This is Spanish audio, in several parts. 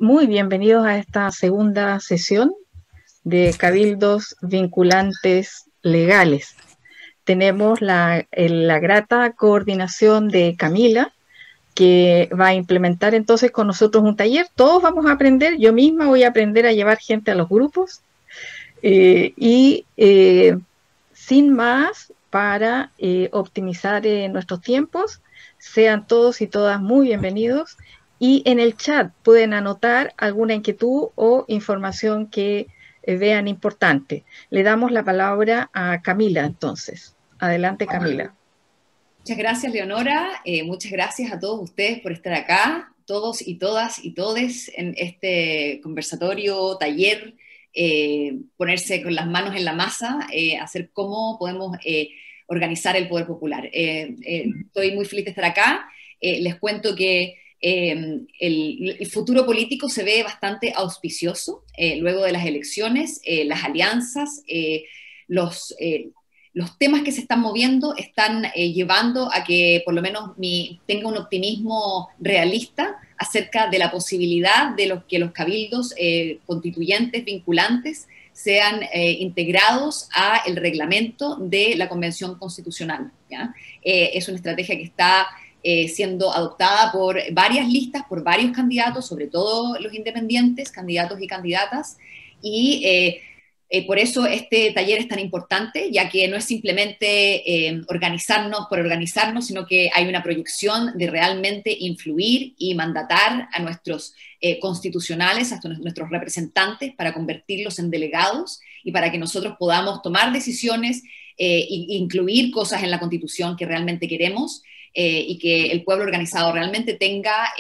Muy bienvenidos a esta segunda sesión de Cabildos Vinculantes Legales. Tenemos la grata coordinación de Camila, que va a implementar entonces con nosotros un taller. Todos vamos a aprender, yo misma voy a aprender a llevar gente a los grupos. Sin más, para optimizar nuestros tiempos, sean todos y todas muy bienvenidos. Y en el chat pueden anotar alguna inquietud o información que vean importante. Le damos la palabra a Camila, entonces. Adelante, Camila. Muchas gracias, Leonora. Muchas gracias a todos ustedes por estar acá, todos y todas y todes en este conversatorio, taller, ponerse con las manos en la masa, hacer cómo podemos organizar el poder popular. Estoy muy feliz de estar acá. Les cuento que el futuro político se ve bastante auspicioso luego de las elecciones, las alianzas, los temas que se están moviendo están llevando a que por lo menos tenga un optimismo realista acerca de la posibilidad de que los cabildos constituyentes vinculantes sean integrados a el reglamento de la Convención Constitucional, ¿ya? Es una estrategia que está siendo adoptada por varias listas, por varios candidatos, sobre todo los independientes, candidatos y candidatas, y por eso este taller es tan importante, ya que no es simplemente organizarnos por organizarnos, sino que hay una proyección de realmente influir y mandatar a nuestros constitucionales, a nuestros representantes, para convertirlos en delegados y para que nosotros podamos tomar decisiones e incluir cosas en la Constitución que realmente queremos, y que el pueblo organizado realmente tenga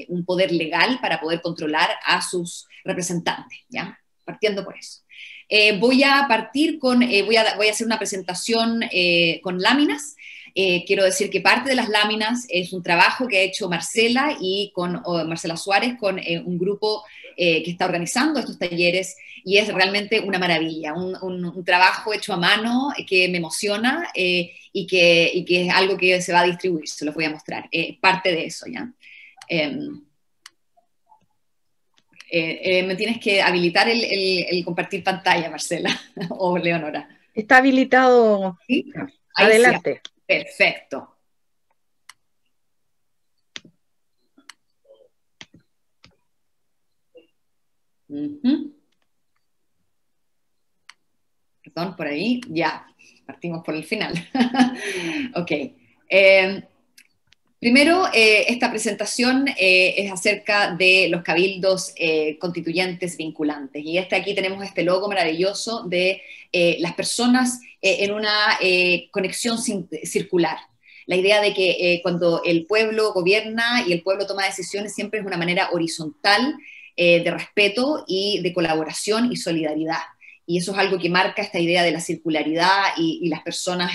un poder legal para poder controlar a sus representantes, ¿ya? Partiendo por eso. Voy a partir con, voy a hacer una presentación con láminas. Quiero decir que parte de las láminas es un trabajo que ha hecho Marcela Marcela Suárez con un grupo que está organizando estos talleres, y es realmente una maravilla, un trabajo hecho a mano que me emociona y que es algo que se va a distribuir, se los voy a mostrar, parte de eso, ¿ya? Me tienes que habilitar el compartir pantalla, Marcela, o Leonora. Está habilitado. ¿Sí? Adelante. Sí. Perfecto. Perdón, por ahí, ya, partimos por el final. Ok. Primero, esta presentación es acerca de los cabildos constituyentes vinculantes. Y aquí tenemos este logo maravilloso de las personas en una conexión circular. La idea de que cuando el pueblo gobierna y el pueblo toma decisiones, siempre es una manera horizontal de respeto y de colaboración y solidaridad. Y eso es algo que marca esta idea de la circularidad y las personas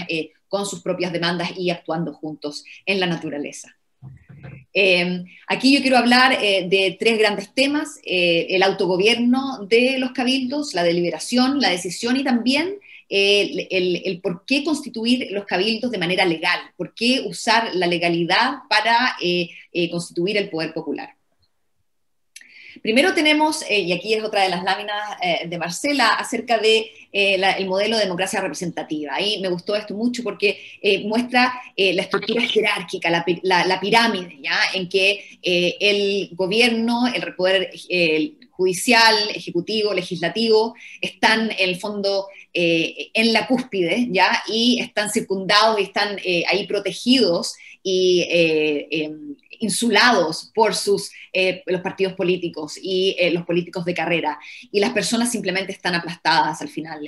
con sus propias demandas y actuando juntos en la naturaleza. Aquí yo quiero hablar de tres grandes temas: el autogobierno de los cabildos, la deliberación, la decisión, y también el por qué constituir los cabildos de manera legal, por qué usar la legalidad para constituir el poder popular. Primero tenemos, y aquí es otra de las láminas de Marcela, acerca de el modelo de democracia representativa. Ahí me gustó esto mucho porque muestra la estructura jerárquica, la pirámide, ¿ya? En que el gobierno, el poder judicial, ejecutivo, legislativo, están en el fondo en la cúspide, ¿ya? Y están circundados y están ahí protegidos y insulados por los partidos políticos y los políticos de carrera, y las personas simplemente están aplastadas al final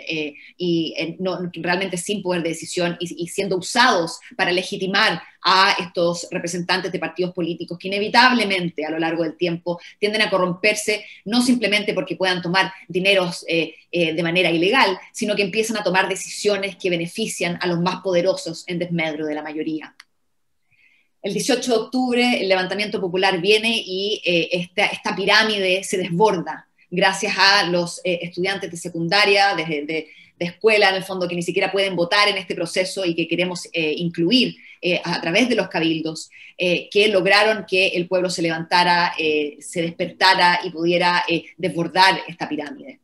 realmente sin poder de decisión y siendo usados para legitimar a estos representantes de partidos políticos que inevitablemente a lo largo del tiempo tienden a corromperse, no simplemente porque puedan tomar dineros de manera ilegal, sino que empiezan a tomar decisiones que benefician a los más poderosos en desmedro de la mayoría. El 18 de octubre el levantamiento popular viene y esta pirámide se desborda. gracias a los estudiantes de secundaria, de escuela, en el fondo, que ni siquiera pueden votar en este proceso y que queremos incluir a través de los cabildos, que lograron que el pueblo se levantara, se despertara y pudiera desbordar esta pirámide.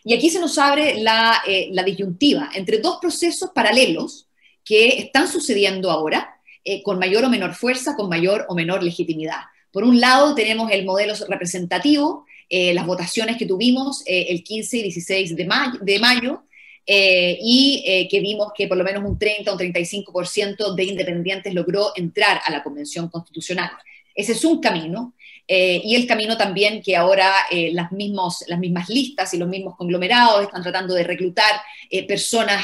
Y aquí se nos abre la disyuntiva entre dos procesos paralelos que están sucediendo ahora, con mayor o menor fuerza, con mayor o menor legitimidad. Por un lado tenemos el modelo representativo, las votaciones que tuvimos el 15 y 16 de mayo, que vimos que por lo menos un 30 o un 35% de independientes logró entrar a la Convención Constitucional. Ese es un camino, y el camino también que ahora las mismas listas y los mismos conglomerados están tratando de reclutar personas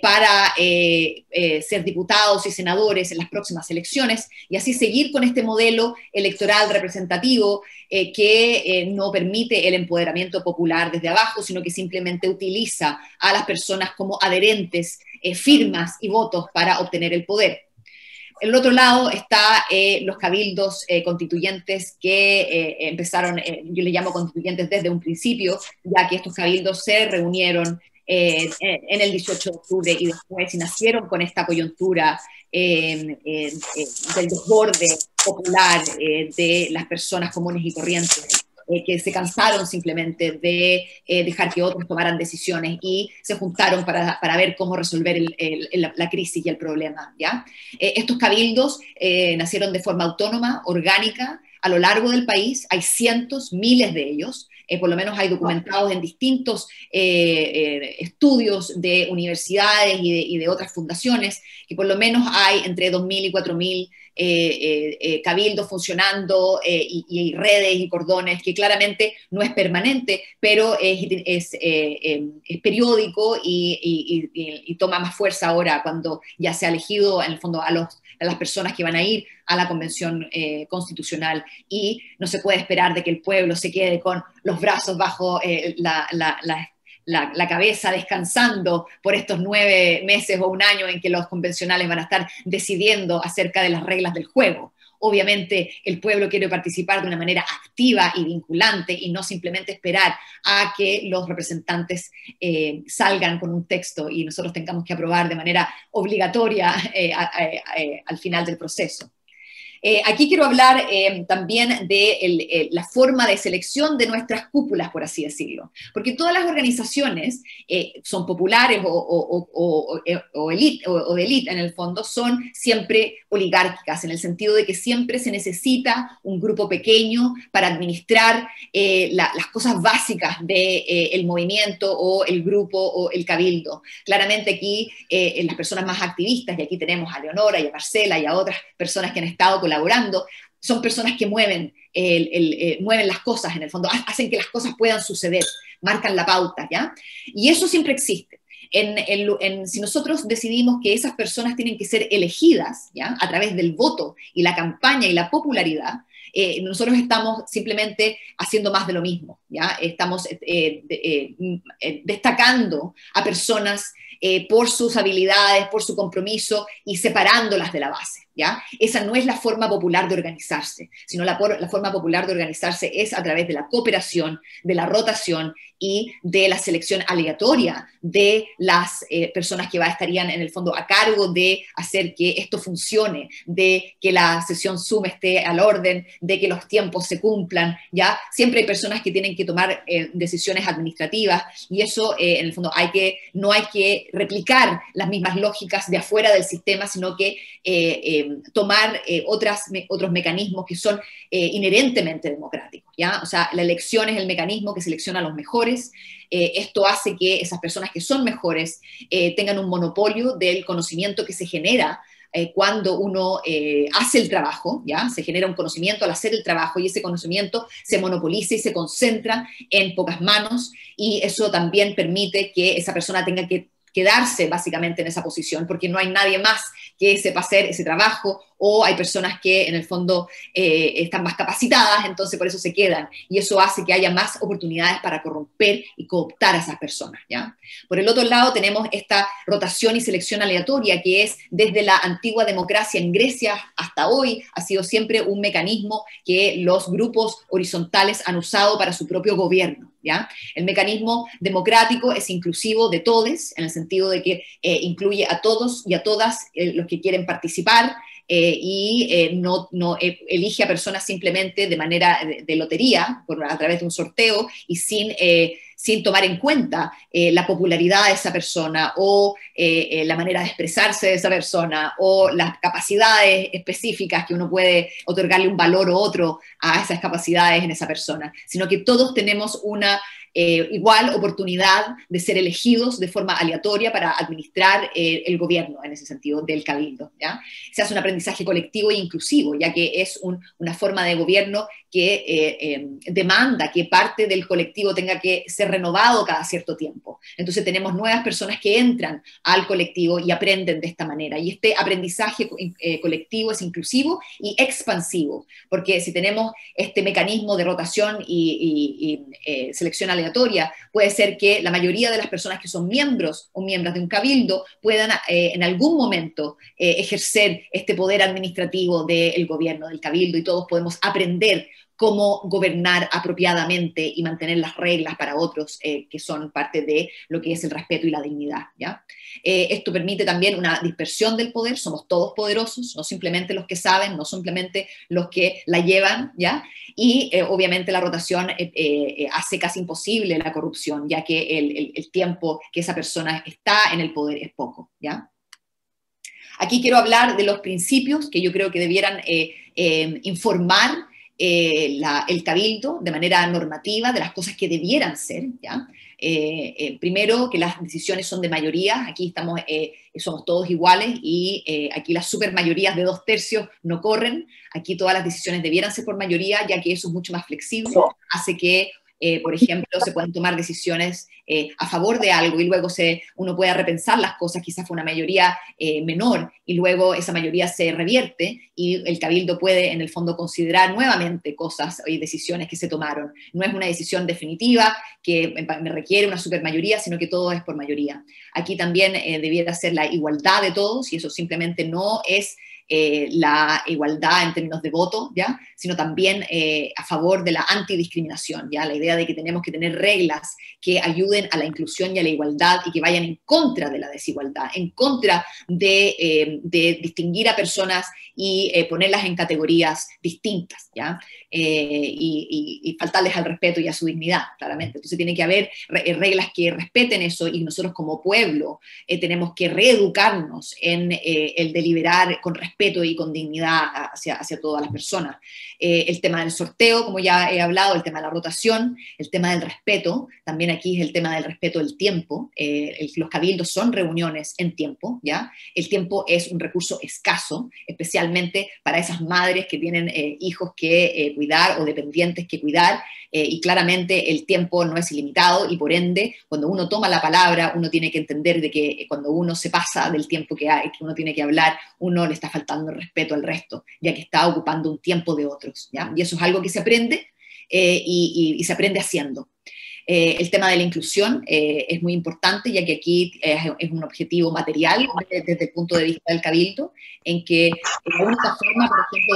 para ser diputados y senadores en las próximas elecciones, y así seguir con este modelo electoral representativo que no permite el empoderamiento popular desde abajo, sino que simplemente utiliza a las personas como adherentes, firmas y votos para obtener el poder. En el otro lado está los cabildos constituyentes que empezaron, yo les llamo constituyentes desde un principio, ya que estos cabildos se reunieron en el 18 de octubre y después y nacieron con esta coyuntura del desborde popular de las personas comunes y corrientes, que se cansaron simplemente de dejar que otros tomaran decisiones y se juntaron para ver cómo resolver la crisis y el problema, ¿ya? Estos cabildos nacieron de forma autónoma, orgánica, a lo largo del país. Hay cientos, miles de ellos, por lo menos hay documentados en distintos estudios de universidades y de otras fundaciones, que por lo menos hay entre 2.000 y 4.000 cabildos funcionando, y redes y cordones, que claramente no es permanente, pero es periódico y toma más fuerza ahora cuando ya se ha elegido en el fondo a las personas que van a ir a la Convención Constitucional, y no se puede esperar de que el pueblo se quede con los brazos bajo la cabeza descansando por estos 9 meses o un año en que los convencionales van a estar decidiendo acerca de las reglas del juego. Obviamente el pueblo quiere participar de una manera activa y vinculante y no simplemente esperar a que los representantes salgan con un texto y nosotros tengamos que aprobar de manera obligatoria al final del proceso. Aquí quiero hablar también de la forma de selección de nuestras cúpulas, por así decirlo, porque todas las organizaciones son populares o de élite en el fondo, son siempre oligárquicas, en el sentido de que siempre se necesita un grupo pequeño para administrar las cosas básicas del movimiento o el grupo o el cabildo. Claramente aquí las personas más activistas, y aquí tenemos a Leonora y a Marcela y a otras personas que han estado colaborando, son personas que mueven las cosas en el fondo, hacen que las cosas puedan suceder, marcan la pauta, ¿ya? Y eso siempre existe. Si nosotros decidimos que esas personas tienen que ser elegidas, ¿ya?, a través del voto y la campaña y la popularidad, nosotros estamos simplemente haciendo más de lo mismo, ¿ya? Estamos destacando a personas por sus habilidades, por su compromiso y separándolas de la base, ¿ya? Esa no es la forma popular de organizarse, sino la forma popular de organizarse es a través de la cooperación, de la rotación y de la selección aleatoria de las personas que estarían en el fondo a cargo de hacer que esto funcione, de que la sesión Zoom esté al orden, de que los tiempos se cumplan, ¿ya? Siempre hay personas que tienen que tomar decisiones administrativas, y eso en el fondo no hay que replicar las mismas lógicas de afuera del sistema, sino que tomar otros mecanismos que son inherentemente democráticos, ¿ya? O sea, la elección es el mecanismo que selecciona a los mejores. Esto hace que esas personas que son mejores tengan un monopolio del conocimiento que se genera cuando uno hace el trabajo, ¿ya? Se genera un conocimiento al hacer el trabajo, y ese conocimiento se monopoliza y se concentra en pocas manos, y eso también permite que esa persona tenga que quedarse básicamente en esa posición, porque no hay nadie más que sepa hacer ese trabajo o hay personas que en el fondo están más capacitadas, entonces por eso se quedan, y eso hace que haya más oportunidades para corromper y cooptar a esas personas, ¿ya? Por el otro lado tenemos esta rotación y selección aleatoria, que es desde la antigua democracia en Grecia hasta hoy, ha sido siempre un mecanismo que los grupos horizontales han usado para su propio gobierno, ¿ya? El mecanismo democrático es inclusivo de todos, en el sentido de que incluye a todos y a todas los que quieren participar, no elige a personas simplemente de manera de lotería, a través de un sorteo, y sin tomar en cuenta la popularidad de esa persona o la manera de expresarse de esa persona o las capacidades específicas que uno puede otorgarle un valor u otro a esas capacidades en esa persona, sino que todos tenemos una igual oportunidad de ser elegidos de forma aleatoria para administrar el gobierno, en ese sentido, del cabildo, ¿ya? Se hace un aprendizaje colectivo e inclusivo, ya que es una forma de gobierno que demanda que parte del colectivo tenga que ser renovado cada cierto tiempo. Entonces tenemos nuevas personas que entran al colectivo y aprenden de esta manera. Y este aprendizaje colectivo es inclusivo y expansivo, porque si tenemos este mecanismo de rotación y selección aleatoria, puede ser que la mayoría de las personas que son miembros o miembros de un cabildo puedan en algún momento ejercer este poder administrativo del gobierno, del cabildo, y todos podemos aprender cómo gobernar apropiadamente y mantener las reglas para otros que son parte de lo que es el respeto y la dignidad, ¿ya? Esto permite también una dispersión del poder, somos todos poderosos, no simplemente los que saben, no simplemente los que la llevan, ¿ya? Y obviamente la rotación hace casi imposible la corrupción, ya que el tiempo que esa persona está en el poder es poco, ¿ya? Aquí quiero hablar de los principios que yo creo que debieran informar el cabildo de manera normativa, de las cosas que debieran ser, ¿ya? Primero, que las decisiones son de mayoría, aquí somos todos iguales y aquí las supermayorías de 2/3 no corren, aquí todas las decisiones debieran ser por mayoría, ya que eso es mucho más flexible, hace que por ejemplo, se pueden tomar decisiones a favor de algo y luego uno puede repensar las cosas, quizás fue una mayoría menor y luego esa mayoría se revierte y el cabildo puede en el fondo considerar nuevamente cosas y decisiones que se tomaron. No es una decisión definitiva que me requiere una supermayoría, sino que todo es por mayoría. Aquí también debiera ser la igualdad de todos y eso simplemente no es la igualdad en términos de voto, ¿ya? Sino también a favor de la antidiscriminación, ¿ya? La idea de que tenemos que tener reglas que ayuden a la inclusión y a la igualdad y que vayan en contra de la desigualdad, en contra de distinguir a personas y ponerlas en categorías distintas, ¿ya? Y faltarles al respeto y a su dignidad, claramente. Entonces tiene que haber reglas que respeten eso y nosotros como pueblo tenemos que reeducarnos en el deliberar con respeto y con dignidad hacia todas las personas. El tema del sorteo, como ya he hablado, el tema de la rotación, el tema del respeto, también aquí es el tema del respeto del tiempo. Los cabildos son reuniones en tiempo, ¿ya? El tiempo es un recurso escaso, especialmente para esas madres que tienen hijos que cuidar o dependientes que cuidar, y claramente el tiempo no es ilimitado y por ende, cuando uno toma la palabra, uno tiene que entender de que cuando uno se pasa del tiempo que uno tiene que hablar, uno le está faltando el respeto al resto, ya que está ocupando un tiempo de otros, ¿ya? Y eso es algo que se aprende y se aprende haciendo. El tema de la inclusión es muy importante, ya que aquí es un objetivo material desde el punto de vista del cabildo, en que la única forma, por ejemplo,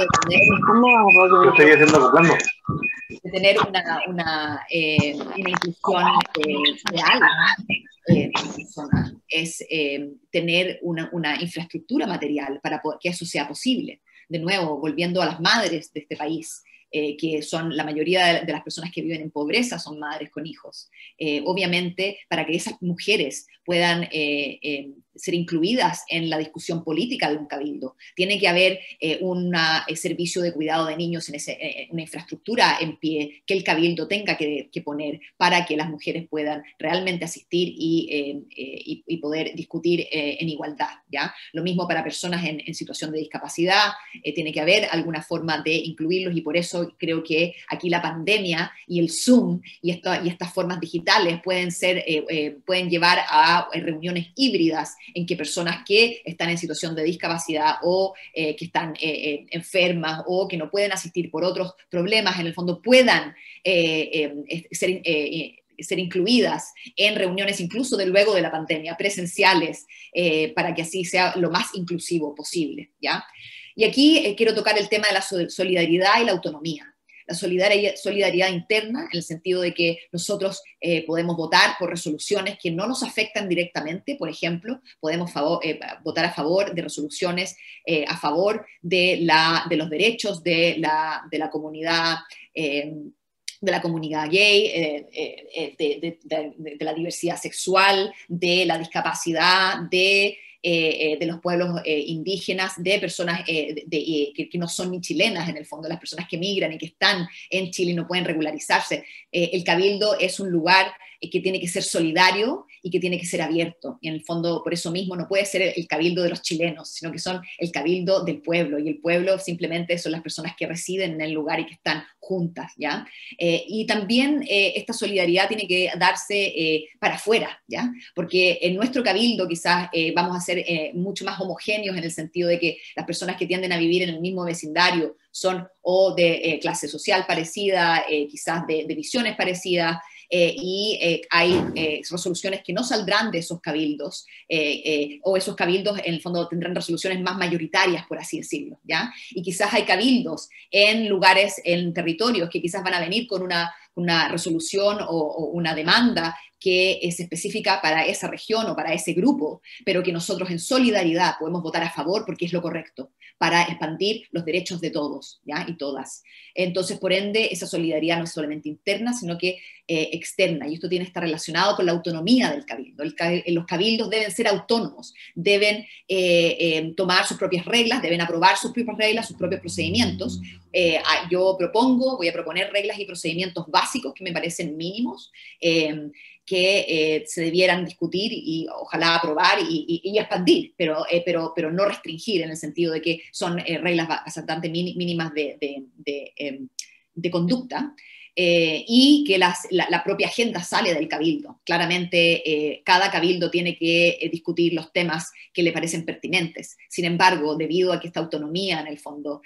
de tener una inclusión real de personas es tener una infraestructura material para que eso sea posible. De nuevo, volviendo a las madres de este país, que son la mayoría de las personas que viven en pobreza, son madres con hijos. Obviamente, para que esas mujeres puedan ser incluidas en la discusión política de un cabildo, tiene que haber un servicio de cuidado de niños, una infraestructura en pie que el cabildo tenga que poner para que las mujeres puedan realmente asistir y poder discutir en igualdad, ¿ya? Lo mismo para personas en situación de discapacidad, tiene que haber alguna forma de incluirlos y por eso creo que aquí la pandemia y el Zoom y estas formas digitales pueden llevar a reuniones híbridas en que personas que están en situación de discapacidad o que están enfermas o que no pueden asistir por otros problemas, en el fondo puedan ser incluidas en reuniones incluso de luego de la pandemia, presenciales, para que así sea lo más inclusivo posible, ¿ya? Y aquí quiero tocar el tema de la solidaridad y la autonomía. La solidaridad interna, en el sentido de que nosotros podemos votar por resoluciones que no nos afectan directamente. Por ejemplo, podemos votar a favor de resoluciones a favor de los derechos de la comunidad gay, de la diversidad sexual, de la discapacidad, de los pueblos indígenas, de personas que no son ni chilenas, en el fondo, las personas que migran y que están en Chile y no pueden regularizarse. El Cabildo es un lugar que tiene que ser solidario y que tiene que ser abierto. Y en el fondo, por eso mismo, no puede ser el Cabildo de los chilenos, sino que son el Cabildo del pueblo. Y el pueblo simplemente son las personas que residen en el lugar y que están juntas, ¿ya? Y también esta solidaridad tiene que darse para afuera, ¿ya? Porque en nuestro Cabildo quizás vamos a ser mucho más homogéneos, en el sentido de que las personas que tienden a vivir en el mismo vecindario son o de clase social parecida, quizás de visiones parecidas, y hay resoluciones que no saldrán de esos cabildos, o esos cabildos en el fondo tendrán resoluciones más mayoritarias, por así decirlo, ¿ya? Y quizás hay cabildos en lugares, en territorios, que quizás van a venir con una resolución o una demanda que es específica para esa región o para ese grupo, pero que nosotros en solidaridad podemos votar a favor porque es lo correcto, para expandir los derechos de todos, ¿ya? Y todas. Entonces, por ende, esa solidaridad no es solamente interna, sino que externa, y esto tiene que estar relacionado con la autonomía del cabildo. Los cabildos deben ser autónomos, deben tomar sus propias reglas, deben aprobar sus propias reglas, sus propios procedimientos. Yo voy a proponer reglas y procedimientos básicos que me parecen mínimos, que se debieran discutir y ojalá aprobar y expandir, pero no restringir, en el sentido de que son reglas bastante mínimas de conducta, y que la propia agenda sale del cabildo. Claramente, cada cabildo tiene que discutir los temas que le parecen pertinentes. Sin embargo, debido a que esta autonomía, en el fondo,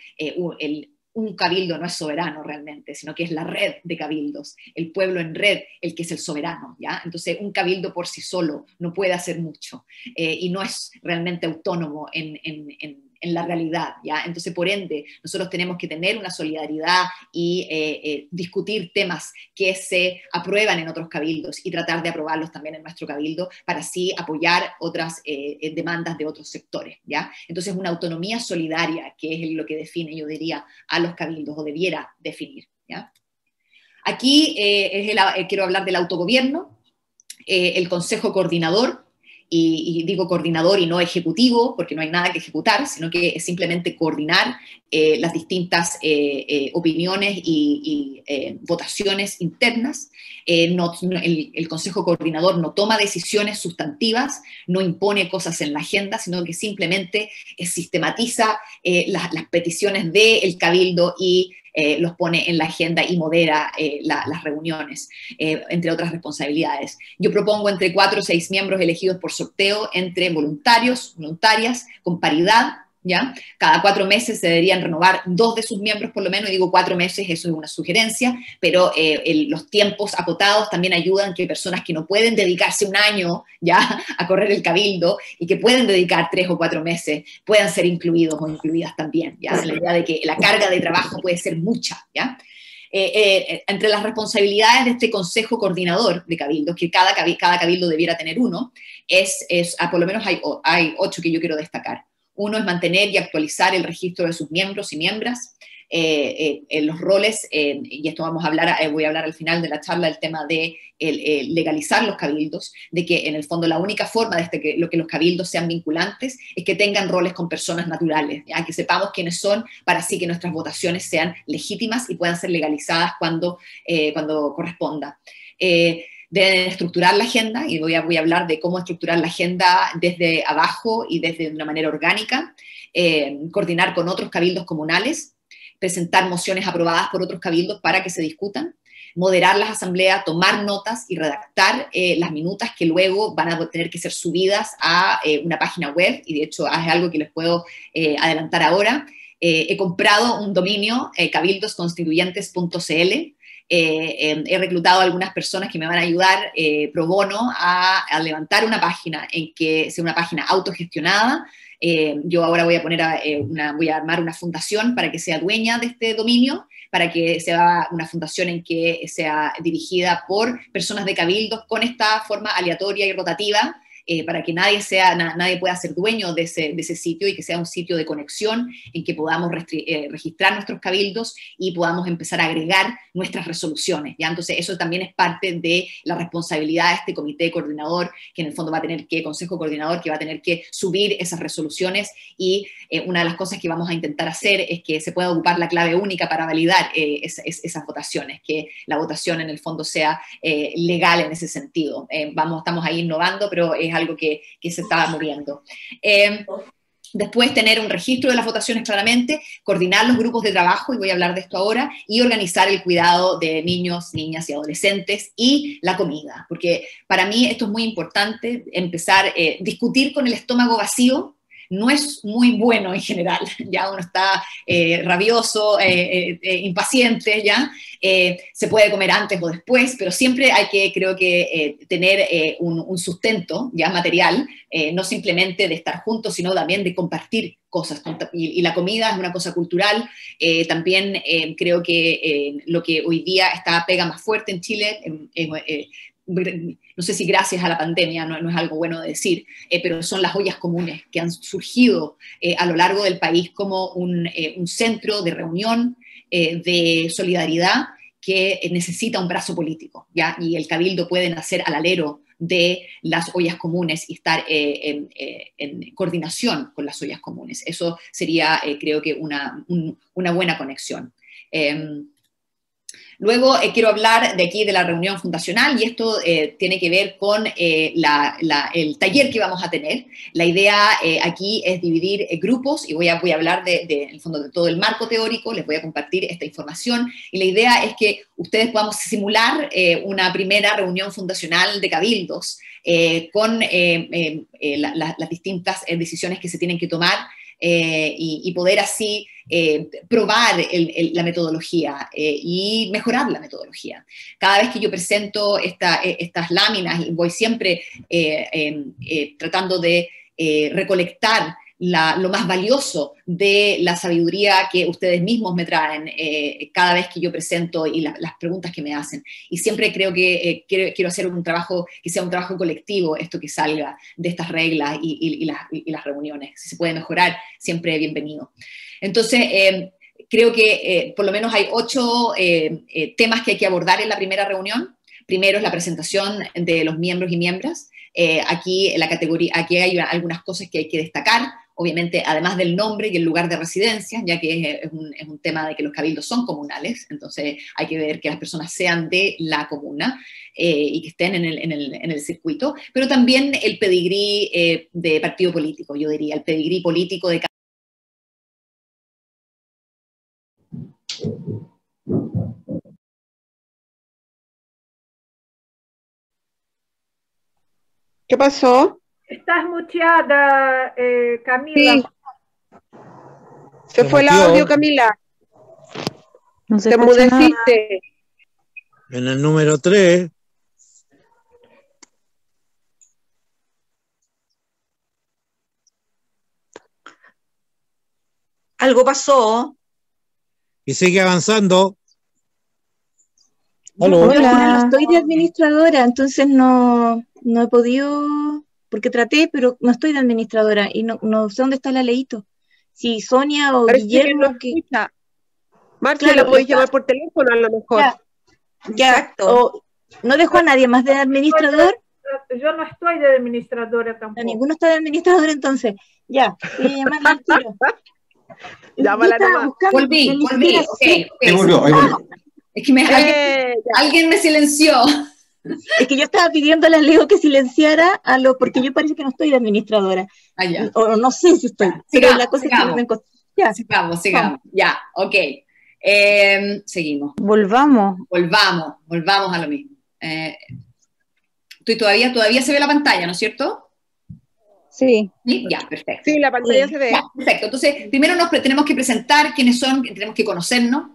un cabildo no es soberano realmente, sino que es la red de cabildos, el pueblo en red el que es el soberano, ¿ya? Entonces, un cabildo por sí solo no puede hacer mucho, y no es realmente autónomo en la realidad, ¿ya? Entonces, por ende, nosotros tenemos que tener una solidaridad y discutir temas que se aprueban en otros cabildos y tratar de aprobarlos también en nuestro cabildo, para así apoyar otras demandas de otros sectores, ¿ya? Entonces, una autonomía solidaria, que es lo que define, yo diría, a los cabildos, o debiera definir, ¿ya? Aquí quiero hablar del autogobierno, el Consejo Coordinador, y digo coordinador y no ejecutivo, porque no hay nada que ejecutar, sino que es simplemente coordinar las distintas opiniones y votaciones internas. El Consejo Coordinador no toma decisiones sustantivas, no impone cosas en la agenda, sino que simplemente sistematiza las peticiones del Cabildo y los pone en la agenda y modera las reuniones, entre otras responsabilidades. Yo propongo entre 4 o 6 miembros elegidos por sorteo entre voluntarias, con paridad, ¿ya? Cada 4 meses se deberían renovar 2 de sus miembros por lo menos, y digo 4 meses, eso es una sugerencia, pero los tiempos acotados también ayudan, que personas que no pueden dedicarse un año ya a correr el cabildo y que pueden dedicar 3 o 4 meses puedan ser incluidos o incluidas también, ¿ya? En la idea de que la carga de trabajo puede ser mucha, ¿ya? Entre las responsabilidades de este Consejo Coordinador de Cabildos, que cada cabildo debiera tener uno, por lo menos hay 8 que yo quiero destacar. Uno es mantener y actualizar el registro de sus miembros y miembros, los roles, y esto voy a hablar al final de la charla, del tema de legalizar los cabildos, de que en el fondo la única forma de que los cabildos sean vinculantes es que tengan roles con personas naturales, ¿ya? Que sepamos quiénes son, para así que nuestras votaciones sean legítimas y puedan ser legalizadas cuando corresponda. Deben estructurar la agenda, y voy a hablar de cómo estructurar la agenda desde abajo y desde una manera orgánica, coordinar con otros cabildos comunales, presentar mociones aprobadas por otros cabildos para que se discutan, moderar las asambleas, tomar notas y redactar las minutas que luego van a tener que ser subidas a una página web, y de hecho es algo que les puedo adelantar ahora. He comprado un dominio, cabildosconstituyentes.cl. He reclutado a algunas personas que me van a ayudar pro bono a levantar una página en que sea una página autogestionada. Yo ahora voy a voy a armar una fundación para que sea dueña de este dominio, para que sea una fundación en que sea dirigida por personas de cabildos con esta forma aleatoria y rotativa, para que nadie pueda ser dueño de ese sitio, y que sea un sitio de conexión en que podamos registrar nuestros cabildos y podamos empezar a agregar nuestras resoluciones, ¿ya? Entonces eso también es parte de la responsabilidad de este comité coordinador, que en el fondo consejo coordinador, que va a tener que subir esas resoluciones, y una de las cosas que vamos a intentar hacer es que se pueda ocupar la clave única para validar esas votaciones, que la votación en el fondo sea legal en ese sentido. Estamos ahí innovando, pero es algo que se está moviendo. Después, tener un registro de las votaciones claramente, coordinar los grupos de trabajo, y voy a hablar de esto ahora, y organizar el cuidado de niños, niñas y adolescentes, y la comida, porque para mí esto es muy importante. Discutir con el estómago vacío no es muy bueno en general, ya uno está rabioso, impaciente, ya, se puede comer antes o después, pero siempre hay que, creo que, tener un sustento ya material, no simplemente de estar juntos, sino también de compartir cosas, y la comida es una cosa cultural. También creo que lo que hoy día pega más fuerte en Chile, no sé si gracias a la pandemia, no es algo bueno de decir, pero son las ollas comunes que han surgido a lo largo del país como un centro de reunión, de solidaridad, que necesita un brazo político, ¿ya? Y el cabildo puede nacer al alero de las ollas comunes y estar en coordinación con las ollas comunes. Eso sería, creo que, una buena conexión. Luego quiero hablar de aquí de la reunión fundacional, y esto tiene que ver con el taller que vamos a tener. La idea aquí es dividir grupos, y voy a hablar en el fondo de todo el marco teórico, les voy a compartir esta información, y la idea es que ustedes podamos simular una primera reunión fundacional de cabildos con las distintas decisiones que se tienen que tomar, y poder así probar la metodología y mejorar la metodología. Cada vez que yo presento estas láminas, voy siempre tratando de recolectar lo más valioso de la sabiduría que ustedes mismos me traen cada vez que yo presento, y las preguntas que me hacen. Y siempre creo que quiero hacer un trabajo que sea un trabajo colectivo, esto que salga de estas reglas y las reuniones. Si se puede mejorar, siempre bienvenido. Entonces, creo que por lo menos hay 8 temas que hay que abordar en la primera reunión. Primero es la presentación de los miembros y miembros. Aquí hay algunas cosas que hay que destacar. Obviamente, además del nombre y el lugar de residencia, ya que es un tema de que los cabildos son comunales, entonces hay que ver que las personas sean de la comuna y que estén en el circuito, pero también el pedigrí de partido político, yo diría, el pedigrí político de cada. ¿Qué pasó? Estás muteada, Camila. Sí. Se fue el audio, Camila. No se Te escucha nada. mudeciste. En el número 3. Algo pasó. Y sigue avanzando. Yo no estoy de administradora, entonces no he podido, porque traté, pero no estoy de administradora y no sé dónde está la Leito. Si Sonia o Parece Guillermo que no escucha. Marcia, Claro, la podéis llamar por teléfono a lo mejor. Ya, Exacto. o no dejó a nadie más de administrador, Yo no estoy de administradora tampoco. ninguno está de administrador, entonces ya, voy a llamarla al tiro. Llámala Yo estaba nomás. buscando Volví, en Instagram, ok. sí. Ahí volvió, ahí volvió. Es que alguien me silenció. Es que yo estaba pidiéndole a Leo que silenciara porque yo parece que no estoy de administradora. Allá. O no sé si estoy, pero la cosa es que me encontré. Ya. Sigamos. Ya, ok. Seguimos. Volvamos. Volvamos a lo mismo. Todavía se ve la pantalla, ¿no es cierto? Sí. ¿Sí? Ya, perfecto. Sí, la pantalla se ve. Ya, perfecto. Entonces, primero tenemos que presentar quiénes son, tenemos que conocernos.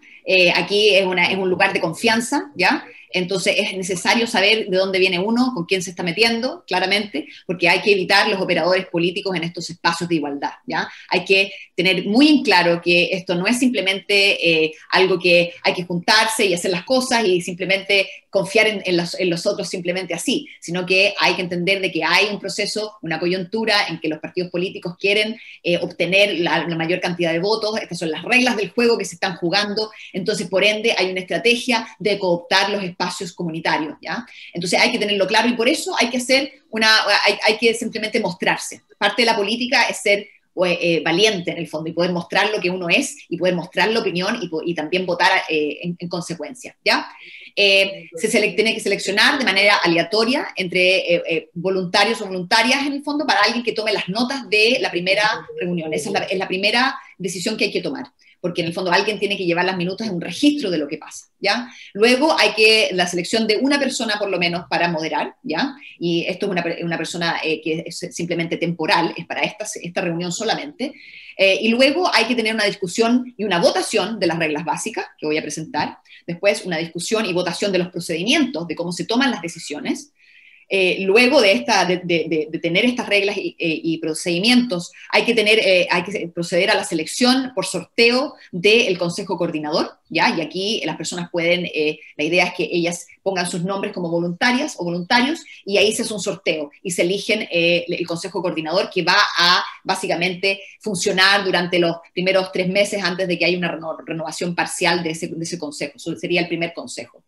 Aquí es un lugar de confianza, ¿ya? Entonces es necesario saber de dónde viene uno, con quién se está metiendo, claramente, porque hay que evitar los operadores políticos en estos espacios de igualdad, ¿ya? Hay que tener muy en claro que esto no es simplemente algo que hay que juntarse y hacer las cosas y simplemente confiar en los otros simplemente así, sino que hay que entender de que hay un proceso, una coyuntura en que los partidos políticos quieren obtener la mayor cantidad de votos. Estas son las reglas del juego que se están jugando. Entonces, por ende, hay una estrategia de cooptar los espacios comunitarios, ¿ya? Entonces hay que tenerlo claro y por eso hay que hay que simplemente mostrarse. Parte de la política es ser valiente en el fondo y poder mostrar lo que uno es y poder mostrar la opinión y también votar en consecuencia, ¿ya? Tiene que seleccionar de manera aleatoria entre voluntarios o voluntarias en el fondo para alguien que tome las notas de la primera reunión. Esa es la primera decisión que hay que tomar, porque en el fondo alguien tiene que llevar las minutas en un registro de lo que pasa, ¿ya? Luego hay la selección de una persona por lo menos para moderar, ¿ya? Y esto es una persona que es simplemente temporal, es para esta reunión solamente. Y luego hay que tener una discusión y una votación de las reglas básicas que voy a presentar. Después una discusión y votación de los procedimientos, de cómo se toman las decisiones. Luego de tener estas reglas y procedimientos, hay que proceder a la selección por sorteo del Consejo Coordinador, ¿ya? Y aquí las personas la idea es que ellas pongan sus nombres como voluntarias o voluntarios, y ahí se hace un sorteo, y se eligen el Consejo Coordinador, que va a básicamente funcionar durante los primeros 3 meses antes de que haya una renovación parcial de ese consejo. Eso sería el primer consejo.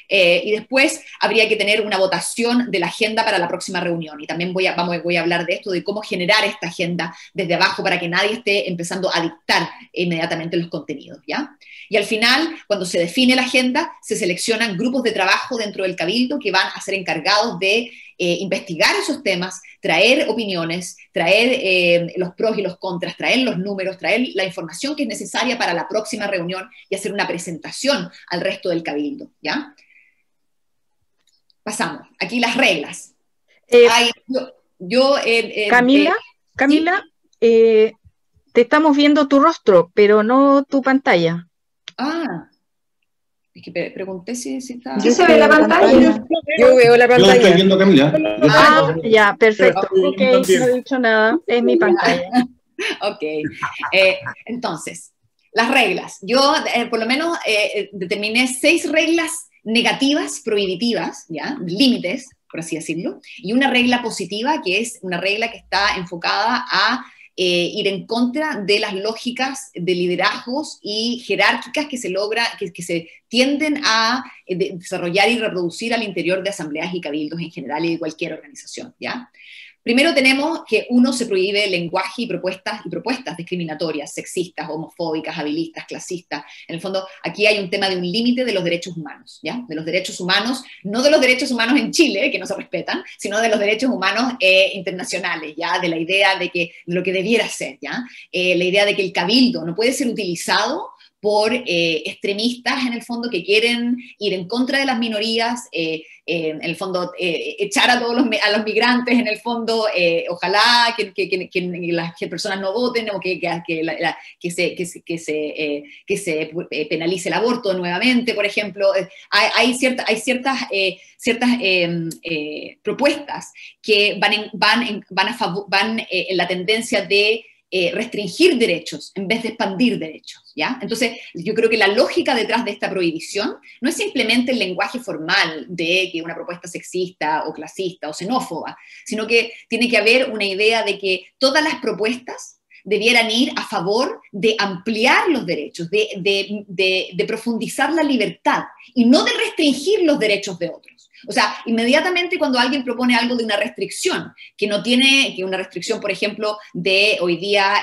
Y después habría que tener una votación de la agenda para la próxima reunión, y también voy a hablar de esto, de cómo generar esta agenda desde abajo para que nadie esté empezando a dictar inmediatamente los contenidos, ¿ya? Y al final, cuando se define la agenda, se seleccionan grupos de trabajo dentro del Cabildo que van a ser encargados de investigar esos temas, traer opiniones, traer los pros y los contras, traer los números, traer la información que es necesaria para la próxima reunión y hacer una presentación al resto del Cabildo, ¿ya? Pasamos. Aquí las reglas. Camila, te estamos viendo tu rostro, pero no tu pantalla. Es que pregunté si está... ¿Sí se ve la pantalla? Yo veo la pantalla. Yo estoy viendo, Camila. Ya, perfecto. Ok, no he dicho nada. Es mi pantalla. Ok. Entonces, las reglas. Yo, por lo menos, determiné 6 reglas negativas, prohibitivas, ¿ya? Límites, por así decirlo, y una regla positiva, que es una regla que está enfocada a ir en contra de las lógicas de liderazgos y jerárquicas que se tienden a desarrollar y reproducir al interior de asambleas y cabildos en general y de cualquier organización, ¿ya? Primero tenemos que se prohíbe el lenguaje y propuestas discriminatorias, sexistas, homofóbicas, habilistas, clasistas. En el fondo, aquí hay un tema de un límite de los derechos humanos, ¿ya? De los derechos humanos, no de los derechos humanos en Chile, que no se respetan, sino de los derechos humanos internacionales, ¿ya? De la idea de lo que debiera ser, ¿ya? La idea de que el cabildo no puede ser utilizado por extremistas, en el fondo, que quieren ir en contra de las minorías, en el fondo echar a todos los migrantes, en el fondo, ojalá que las personas no voten, o que se penalice el aborto nuevamente, por ejemplo. Hay ciertas propuestas que van en la tendencia de restringir derechos en vez de expandir derechos, ¿ya? Entonces, yo creo que la lógica detrás de esta prohibición no es simplemente el lenguaje formal de que una propuesta sexista o clasista o xenófoba, sino que tiene que haber una idea de que todas las propuestas debieran ir a favor de ampliar los derechos, de profundizar la libertad y no de restringir los derechos de otros. O sea, inmediatamente cuando alguien propone algo de una restricción, que no tiene, que una restricción, por ejemplo, de hoy día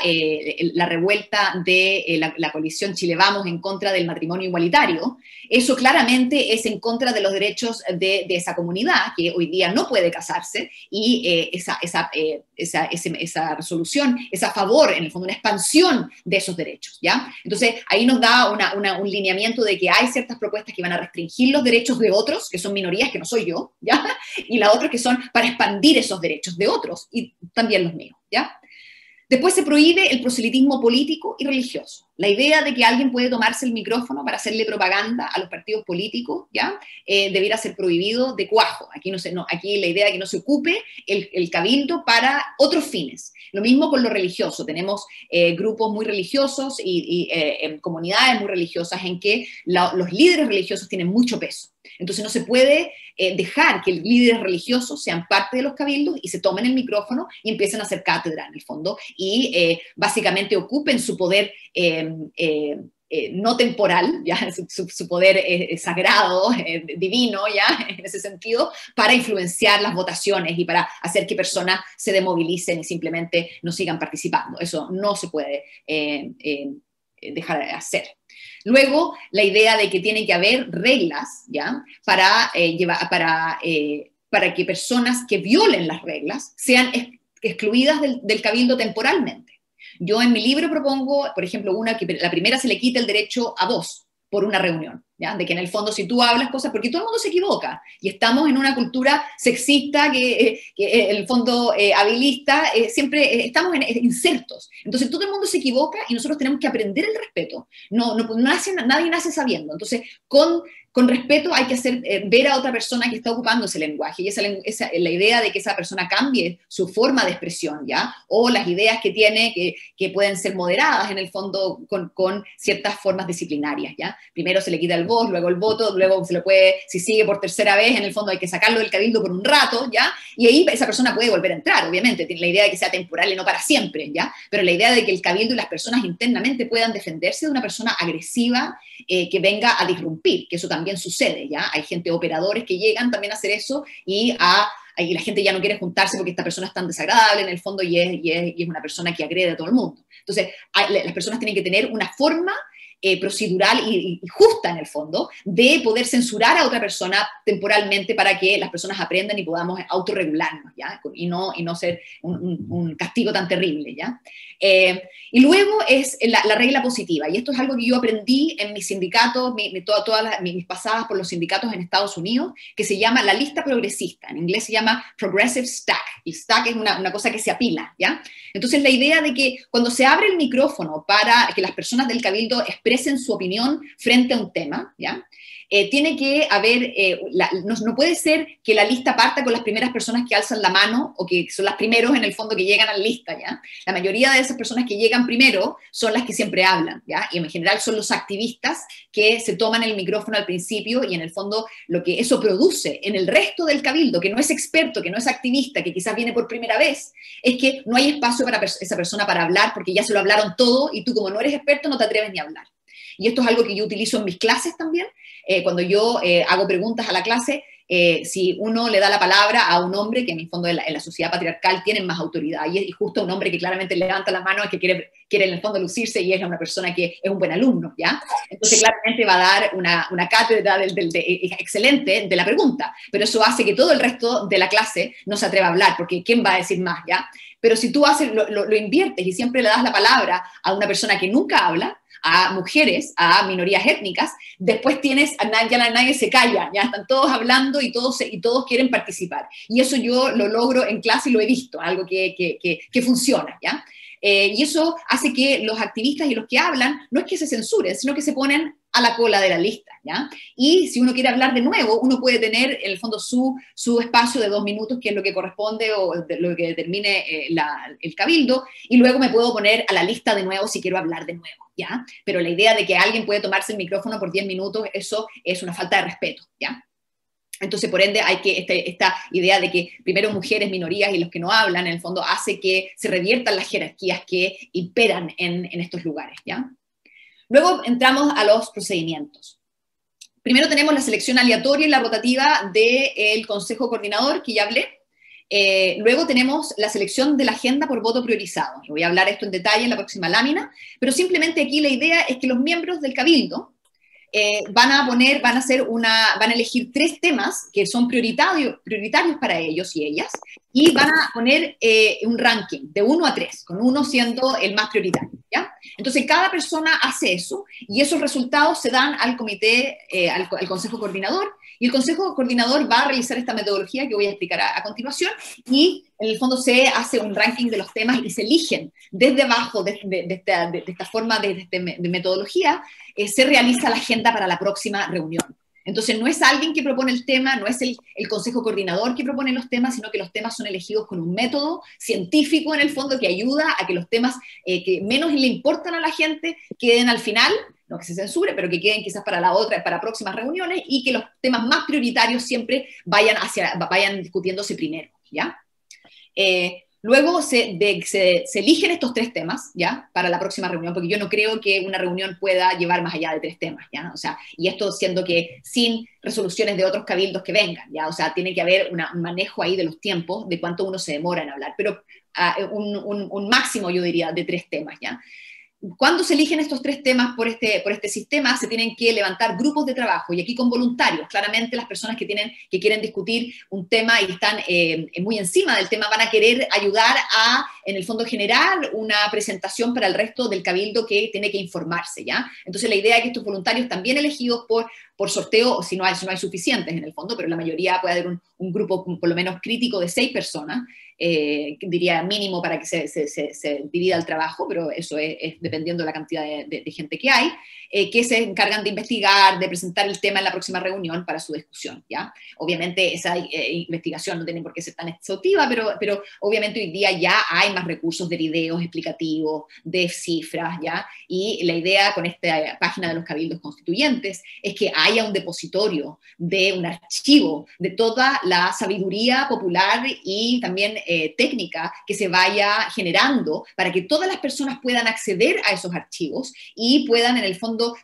la revuelta de la coalición Chile Vamos en contra del matrimonio igualitario, eso claramente es en contra de los derechos de esa comunidad, que hoy día no puede casarse, y esa resolución es a favor, en el fondo, una expansión de esos derechos, ¿ya? Entonces, ahí nos da un lineamiento de que hay ciertas propuestas que van a restringir los derechos de otros, que son minorías, que no soy yo, ¿ya? Y las otras que son para expandir esos derechos de otros, y también los míos, ¿ya? Después se prohíbe el proselitismo político y religioso. La idea de que alguien puede tomarse el micrófono para hacerle propaganda a los partidos políticos, ¿ya? Debiera ser prohibido de cuajo. Aquí, aquí la idea de que no se ocupe el cabildo para otros fines. Lo mismo con lo religioso. Tenemos grupos muy religiosos y comunidades muy religiosas en que los líderes religiosos tienen mucho peso. Entonces no se puede dejar que los líderes religiosos sean parte de los cabildos y se tomen el micrófono y empiecen a hacer cátedra, en el fondo, y básicamente ocupen su poder no temporal, ¿ya? Su poder sagrado, divino, ¿ya? En ese sentido, para influenciar las votaciones y para hacer que personas se demovilicen y simplemente no sigan participando. Eso no se puede dejar de hacer. Luego, la idea de que tiene que haber reglas, ¿ya? Para que personas que violen las reglas sean excluidas del cabildo temporalmente. Yo en mi libro propongo, por ejemplo, que la primera se le quite el derecho a voz por una reunión, ¿ya? De que en el fondo si tú hablas cosas, porque todo el mundo se equivoca, y estamos en una cultura sexista que en el fondo habilista, siempre estamos insertos. Entonces todo el mundo se equivoca y nosotros tenemos que aprender el respeto. Nadie nace sabiendo. Entonces, con respeto hay que hacer ver a otra persona que está ocupando ese lenguaje, y la idea de que esa persona cambie su forma de expresión, ¿ya? O las ideas que tiene que pueden ser moderadas en el fondo con ciertas formas disciplinarias, ¿ya? Primero se le quita el voz, luego el voto, luego se le puede, si sigue por tercera vez, en el fondo hay que sacarlo del cabildo por un rato, ¿ya? Y ahí esa persona puede volver a entrar, obviamente, tiene la idea de que sea temporal y no para siempre, ¿ya? Pero la idea de que el cabildo y las personas internamente puedan defenderse de una persona agresiva que venga a disrumpir, que eso también sucede, ¿ya? Hay gente, operadores que llegan también a hacer eso y la gente ya no quiere juntarse porque esta persona es tan desagradable en el fondo y es una persona que agrede a todo el mundo. Entonces, las personas tienen que tener una forma procedural y justa, en el fondo, de poder censurar a otra persona temporalmente para que las personas aprendan y podamos autorregularnos, ¿ya? Y no ser un castigo tan terrible, ¿ya? Y luego es la regla positiva, y esto es algo que yo aprendí en mis sindicatos, todas mis pasadas por los sindicatos en Estados Unidos, que se llama la lista progresista. En inglés se llama progressive stack. El stack es una cosa que se apila, ¿ya? Entonces la idea de que cuando se abre el micrófono para que las personas del cabildo expresen su opinión frente a un tema, ¿ya? Tiene que haber, no puede ser que la lista parta con las primeras personas que alzan la mano o que son las primeros en el fondo que llegan a la lista, ¿ya? La mayoría de esas personas que llegan primero son las que siempre hablan, ¿ya? Y en general son los activistas que se toman el micrófono al principio, y en el fondo lo que eso produce en el resto del cabildo, que no es experto, que no es activista, que quizás viene por primera vez, es que no hay espacio para esa persona para hablar porque ya se lo hablaron todo y tú, como no eres experto, no te atreves ni a hablar. Y esto es algo que yo utilizo en mis clases también. Cuando yo hago preguntas a la clase, si uno le da la palabra a un hombre que en el fondo en la sociedad patriarcal tienen más autoridad, y justo un hombre que claramente levanta la mano es que quiere en el fondo lucirse y es una persona que es un buen alumno, ¿ya? Entonces claramente va a dar una cátedra excelente de la pregunta, pero eso hace que todo el resto de la clase no se atreva a hablar, porque ¿quién va a decir más, ya? Pero si tú lo inviertes y siempre le das la palabra a una persona que nunca habla, a mujeres, a minorías étnicas, después nadie se calla, ya están todos hablando y todos quieren participar. Y eso yo lo logro en clase y lo he visto, algo que funciona, ¿ya? Y eso hace que los activistas y los que hablan no es que se censuren, sino que se ponen a la cola de la lista, ¿ya? Y si uno quiere hablar de nuevo, uno puede tener en el fondo su espacio de 2 minutos, que es lo que corresponde o lo que determine el cabildo, y luego me puedo poner a la lista de nuevo si quiero hablar de nuevo, ¿ya? Pero la idea de que alguien puede tomarse el micrófono por 10 minutos, eso es una falta de respeto, ¿ya? Entonces, por ende, hay que esta idea de que primero mujeres, minorías y los que no hablan, en el fondo, hace que se reviertan las jerarquías que imperan en estos lugares, ¿ya? Luego entramos a los procedimientos. Primero tenemos la selección aleatoria y la rotativa del Consejo Coordinador, que ya hablé. Luego tenemos la selección de la agenda por voto priorizado. Voy a hablar esto en detalle en la próxima lámina, pero simplemente aquí la idea es que los miembros del Cabildo van a elegir 3 temas que son prioritarios para ellos y ellas, y van a poner un ranking de 1 a 3, con 1 siendo el más prioritario, ¿ya? Entonces cada persona hace eso, y esos resultados se dan al comité, al Consejo Coordinador, y el Consejo Coordinador va a realizar esta metodología que voy a explicar a continuación, y en el fondo se hace un ranking de los temas y se eligen desde abajo de esta forma de metodología, se realiza la agenda para la próxima reunión. Entonces no es alguien que propone el tema, no es el Consejo Coordinador que propone los temas, sino que los temas son elegidos con un método científico en el fondo que ayuda a que los temas que menos le importan a la gente queden al final, no que se censure, pero que queden quizás para próximas reuniones, y que los temas más prioritarios siempre vayan discutiéndose primero, ¿ya? Luego se eligen estos 3 temas, ¿ya? Para la próxima reunión, porque yo no creo que una reunión pueda llevar más allá de 3 temas, ¿ya? O sea, y esto siendo que sin resoluciones de otros cabildos que vengan, ¿ya? O sea, tiene que haber un manejo ahí de los tiempos, de cuánto uno se demora en hablar, pero un máximo, yo diría, de 3 temas, ¿ya? Cuando se eligen estos 3 temas por este sistema, se tienen que levantar grupos de trabajo, y aquí con voluntarios. Claramente las personas que quieren discutir un tema y están muy encima del tema van a querer ayudar a, en el fondo, generar una presentación para el resto del cabildo que tiene que informarse, ¿ya? Entonces la idea es que estos voluntarios, también elegidos por sorteo, si no hay suficientes en el fondo, pero la mayoría puede haber un grupo por lo menos crítico de 6 personas, diría mínimo para que se divida el trabajo, pero eso es dependiendo de la cantidad de gente que hay, que se encargan de investigar, de presentar el tema en la próxima reunión para su discusión, ¿ya? Obviamente esa investigación no tiene por qué ser tan exhaustiva, pero obviamente hoy día ya hay más recursos de videos explicativos, de cifras, ¿ya? Y la idea con esta página de los cabildos constituyentes es que haya un depositorio de un archivo de toda la sabiduría popular y también técnica que se vaya generando para que todas las personas puedan acceder a esos archivos y puedan en el fondo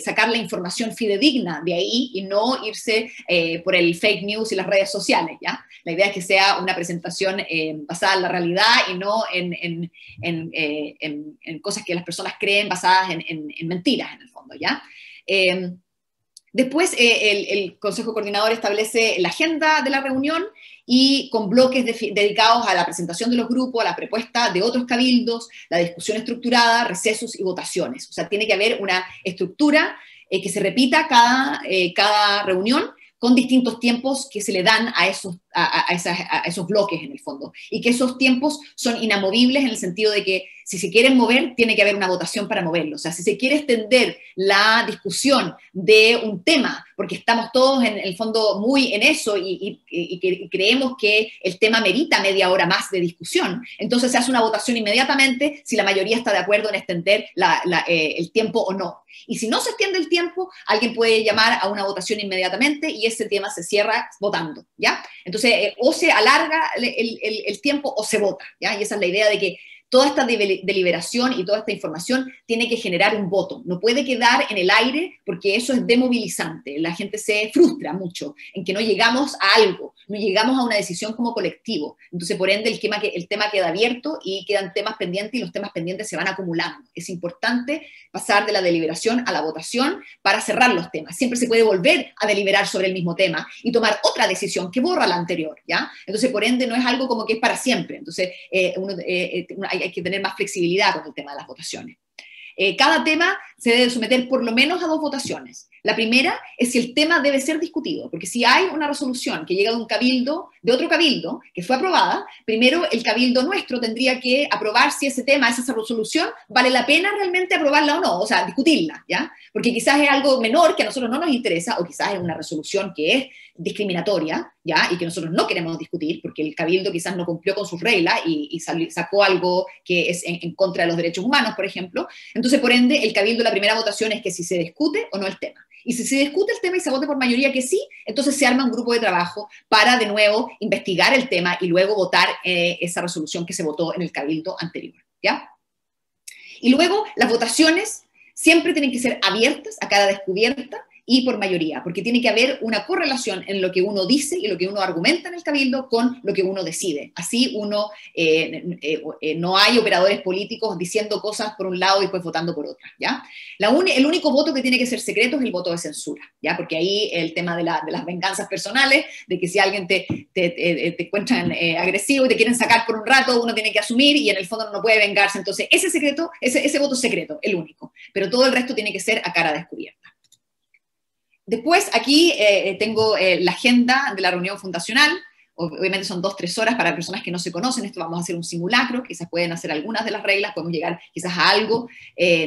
sacar la información fidedigna de ahí y no irse por el fake news y las redes sociales, ¿ya? La idea es que sea una presentación basada en la realidad y no en cosas que las personas creen basadas en mentiras, en el fondo, ¿ya? Después el Consejo Coordinador establece la agenda de la reunión y con bloques dedicados a la presentación de los grupos, a la propuesta de otros cabildos, la discusión estructurada, recesos y votaciones. O sea, tiene que haber una estructura que se repita cada reunión con distintos tiempos que se le dan a esos bloques en el fondo. Y que esos tiempos son inamovibles en el sentido de que si se quieren mover, tiene que haber una votación para moverlo. O sea, si se quiere extender la discusión de un tema, porque estamos todos en el fondo muy en eso y creemos que el tema merita media hora más de discusión, entonces se hace una votación inmediatamente si la mayoría está de acuerdo en extender el tiempo o no. Y si no se extiende el tiempo, alguien puede llamar a una votación inmediatamente y ese tema se cierra votando, ¿ya? Entonces, o se alarga el tiempo o se vota, ¿ya? Y esa es la idea de que toda esta deliberación y toda esta información tiene que generar un voto. No puede quedar en el aire porque eso es demovilizante. La gente se frustra mucho en que no llegamos a algo, no llegamos a una decisión como colectivo. Entonces, por ende, el tema queda abierto y quedan temas pendientes y los temas pendientes se van acumulando. Es importante pasar de la deliberación a la votación para cerrar los temas. Siempre se puede volver a deliberar sobre el mismo tema y tomar otra decisión que borra la anterior, ¿ya? Entonces, por ende, no es algo como que es para siempre. Entonces, hay que tener más flexibilidad con el tema de las votaciones. Cada tema se debe someter por lo menos a 2 votaciones. La primera es si el tema debe ser discutido, porque si hay una resolución que llega de un cabildo, de otro cabildo, que fue aprobada, primero el cabildo nuestro tendría que aprobar si ese tema, esa resolución, vale la pena realmente aprobarla o no, o sea, discutirla, ¿ya? Porque quizás es algo menor que a nosotros no nos interesa, o quizás es una resolución que es discriminatoria, ¿ya? Y que nosotros no queremos discutir, porque el cabildo quizás no cumplió con sus reglas y sacó algo que es en contra de los derechos humanos, por ejemplo. Entonces, por ende, el cabildo, la primera votación es que si se discute o no el tema. Y si se discute el tema y se vote por mayoría que sí, entonces se arma un grupo de trabajo para, de nuevo, investigar el tema y luego votar esa resolución que se votó en el cabildo anterior, ¿ya? Y luego, las votaciones siempre tienen que ser abiertas a cara descubierta y por mayoría, porque tiene que haber una correlación en lo que uno dice y lo que uno argumenta en el cabildo con lo que uno decide. Así uno, no hay operadores políticos diciendo cosas por un lado y después votando por otra, ¿ya? El único voto que tiene que ser secreto es el voto de censura, ¿ya? Porque ahí el tema de las venganzas personales, de que si alguien te encuentran agresivo y te quieren sacar por un rato, uno tiene que asumir y en el fondo no puede vengarse. Entonces, ese voto secreto, el único, pero todo el resto tiene que ser a cara descubierta. Después aquí tengo la agenda de la reunión fundacional. Obviamente son 2-3 horas para personas que no se conocen. Esto vamos a hacer un simulacro, quizás pueden hacer algunas de las reglas, podemos llegar quizás a algo,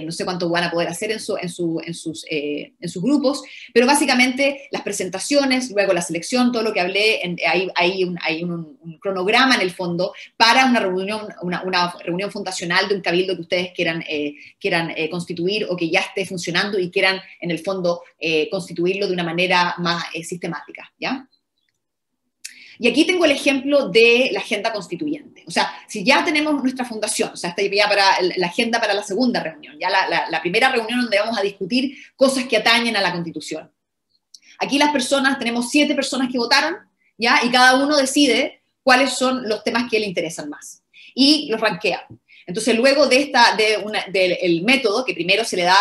no sé cuánto van a poder hacer en sus grupos, pero básicamente las presentaciones, luego la selección, todo lo que hablé, hay un cronograma en el fondo para una reunión fundacional de un cabildo que ustedes quieran constituir o que ya esté funcionando y quieran en el fondo constituirlo de una manera más sistemática, ¿ya? Y aquí tengo el ejemplo de la agenda constituyente. O sea, si ya tenemos nuestra fundación, o sea, esta ya para la agenda para la segunda reunión, ya la primera reunión donde vamos a discutir cosas que atañen a la Constitución. Aquí tenemos 7 personas que votaron, ¿ya? Y cada uno decide cuáles son los temas que le interesan más. Y los rankea. Entonces, luego del método, que primero se le da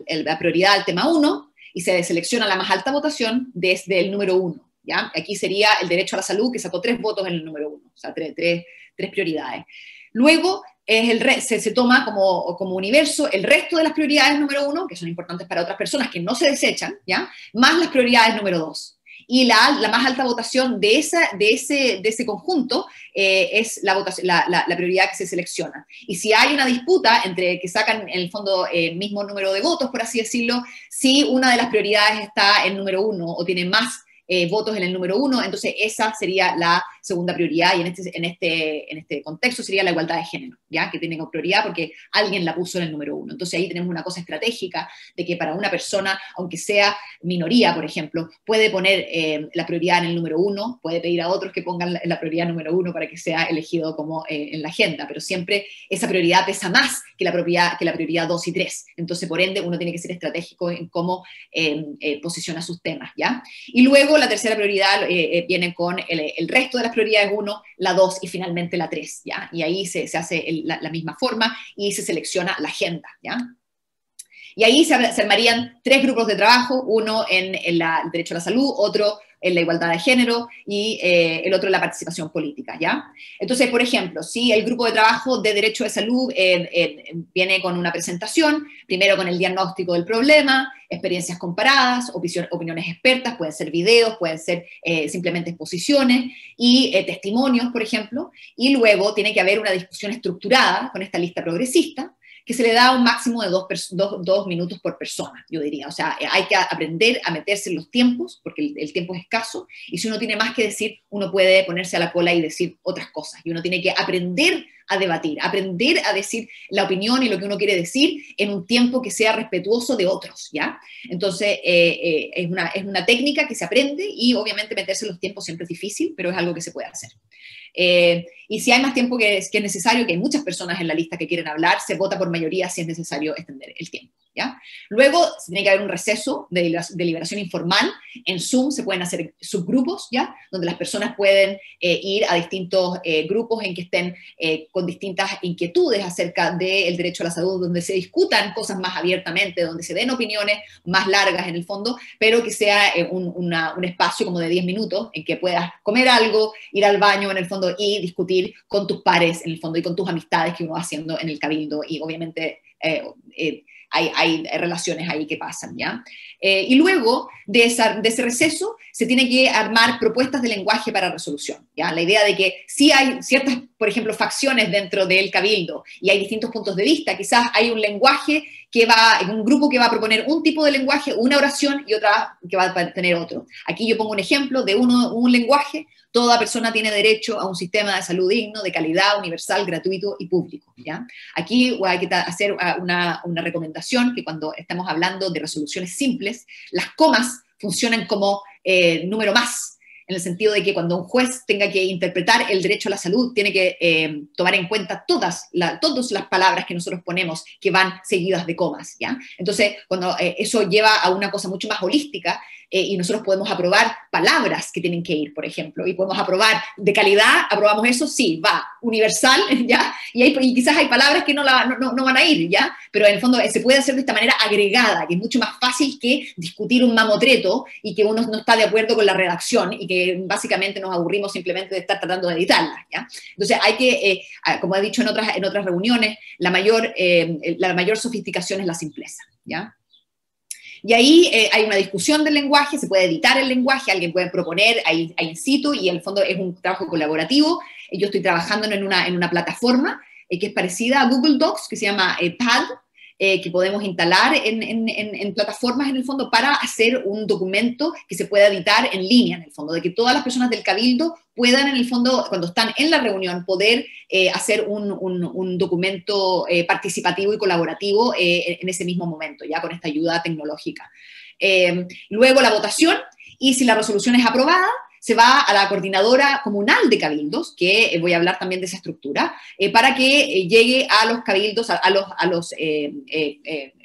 la prioridad al tema 1, y se selecciona la más alta votación desde el número 1. ¿Ya? Aquí sería el derecho a la salud, que sacó 3 votos en el número 1, o sea, tres prioridades. Luego se toma como universo el resto de las prioridades número 1, que son importantes para otras personas que no se desechan, ¿ya? Más las prioridades número 2. Y la más alta votación de ese conjunto es la prioridad que se selecciona. Y si hay una disputa entre que sacan en el fondo el mismo número de votos, por así decirlo, si una de las prioridades está en número 1 o tiene más votos en el número 1, entonces esa sería la segunda prioridad, y en este contexto sería la igualdad de género, ¿ya? Que tiene como prioridad porque alguien la puso en el número 1. Entonces ahí tenemos una cosa estratégica de que para una persona, aunque sea minoría, por ejemplo, puede poner la prioridad en el número 1, puede pedir a otros que pongan la prioridad número 1 para que sea elegido como en la agenda, pero siempre esa prioridad pesa más que la prioridad 2 y 3. Entonces, por ende, uno tiene que ser estratégico en cómo posiciona sus temas, ¿ya? Y luego la tercera prioridad viene con el resto de las prioridades 1, la 2 y finalmente la 3, ¿ya? Y ahí se hace la misma forma y se selecciona la agenda, ¿ya? Y ahí se armarían 3 grupos de trabajo, uno en el derecho a la salud, otro en la igualdad de género y el otro en la participación política, ¿ya? Entonces, por ejemplo, si el grupo de trabajo de derecho de salud viene con una presentación, primero con el diagnóstico del problema, experiencias comparadas, opiniones expertas, pueden ser videos, pueden ser simplemente exposiciones y testimonios, por ejemplo, y luego tiene que haber una discusión estructurada con esta lista progresista, que se le da un máximo de 2 minutos por persona, yo diría. O sea, hay que aprender a meterse en los tiempos, porque el tiempo es escaso, y si uno tiene más que decir, uno puede ponerse a la cola y decir otras cosas, y uno tiene que aprender a debatir, aprender a decir la opinión y lo que uno quiere decir en un tiempo que sea respetuoso de otros, ¿ya? Entonces, es una técnica que se aprende, y obviamente meterse en los tiempos siempre es difícil, pero es algo que se puede hacer. Y si hay más tiempo que es necesario, que hay muchas personas en la lista que quieren hablar, se vota por mayoría si es necesario extender el tiempo, ¿ya? Luego tiene que haber un receso de deliberación informal. En Zoom se pueden hacer subgrupos, ¿ya? Donde las personas pueden ir a distintos grupos en que estén con distintas inquietudes acerca del derecho a la salud, donde se discutan cosas más abiertamente, donde se den opiniones más largas en el fondo, pero que sea un espacio como de 10 minutos en que puedas comer algo, ir al baño en el fondo y discutir con tus pares en el fondo y con tus amistades que uno va haciendo en el cabildo, y obviamente hay relaciones ahí que pasan, ¿ya? Y luego de ese receso se tiene que armar propuestas de lenguaje para resolución, ¿ya? La idea de que si hay ciertas, por ejemplo, facciones dentro del cabildo y hay distintos puntos de vista, quizás hay un lenguaje un grupo que va a proponer un tipo de lenguaje, una oración, y otra que va a tener otro. Aquí yo pongo un ejemplo de un lenguaje: toda persona tiene derecho a un sistema de salud digno, de calidad, universal, gratuito y público, ¿ya? Aquí hay que hacer una recomendación, que cuando estamos hablando de resoluciones simples, las comas funcionan como número más. en el sentido de que cuando un juez tenga que interpretar el derecho a la salud, tiene que tomar en cuenta todas las palabras que nosotros ponemos que van seguidas de comas, ¿ya? Entonces, cuando eso lleva a una cosa mucho más holística, y nosotros podemos aprobar palabras que tienen que ir, por ejemplo, y podemos aprobar de calidad, aprobamos eso, sí, va, universal, ¿ya? Y quizás hay palabras que no van a ir, ¿ya? Pero en el fondo se puede hacer de esta manera agregada, que es mucho más fácil que discutir un mamotreto y que uno no está de acuerdo con la redacción y que básicamente nos aburrimos simplemente de estar tratando de editarla, ¿ya? Entonces hay que, como he dicho en otras reuniones, la mayor sofisticación es la simpleza, ¿ya? Y ahí hay una discusión del lenguaje, se puede editar el lenguaje, alguien puede proponer ahí in situ, y en el fondo es un trabajo colaborativo. Yo estoy trabajando en una plataforma que es parecida a Google Docs, que se llama Pad, que podemos instalar en plataformas en el fondo para hacer un documento que se pueda editar en línea en el fondo, de que todas las personas del Cabildo puedan en el fondo, cuando están en la reunión, poder hacer un documento participativo y colaborativo en ese mismo momento, ya con esta ayuda tecnológica. Luego la votación, y si la resolución es aprobada, se va a la coordinadora comunal de cabildos, que voy a hablar también de esa estructura, para que llegue a los cabildos, a los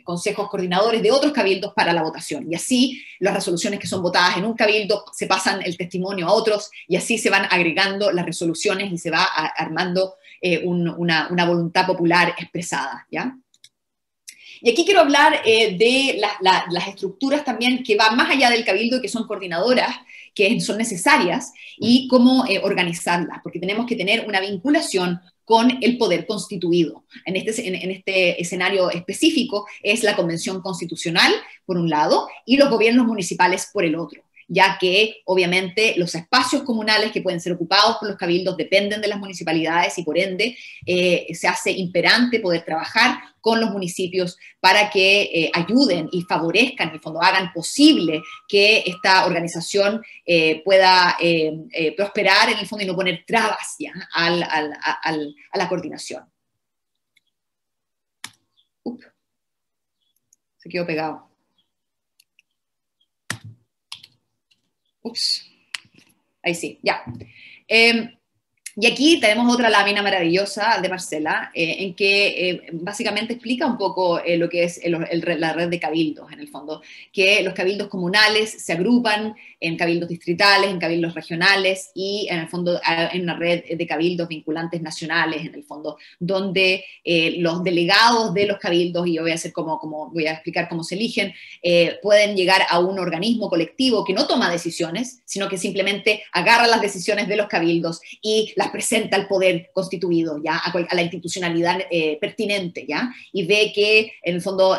consejos coordinadores de otros cabildos para la votación. Y así las resoluciones que son votadas en un cabildo se pasan el testimonio a otros, y así se van agregando las resoluciones y se va armando una voluntad popular expresada, ¿ya? Y aquí quiero hablar de las estructuras también que van más allá del cabildo, que son coordinadoras, que son necesarias, y cómo organizarlas, porque tenemos que tener una vinculación con el poder constituido. En este escenario específico es la Convención Constitucional, por un lado, y los gobiernos municipales por el otro, ya que obviamente los espacios comunales que pueden ser ocupados por los cabildos dependen de las municipalidades, y por ende se hace imperante poder trabajar con los municipios para que ayuden y favorezcan, en el fondo hagan posible que esta organización pueda prosperar en el fondo y no poner trabas ya a la coordinación. Se quedó pegado. Ups, ahí sí, ya. Y aquí tenemos otra lámina maravillosa de Marcela, en que básicamente explica un poco lo que es la red de cabildos, en el fondo, que los cabildos comunales se agrupan en cabildos distritales, en cabildos regionales, y en el fondo en una red de cabildos vinculantes nacionales, en el fondo, donde los delegados de los cabildos, y yo voy a explicar cómo se eligen, pueden llegar a un organismo colectivo que no toma decisiones, sino que simplemente agarra las decisiones de los cabildos y las presenta al poder constituido, ¿ya? A la institucionalidad pertinente, ¿ya? Y ve que en el fondo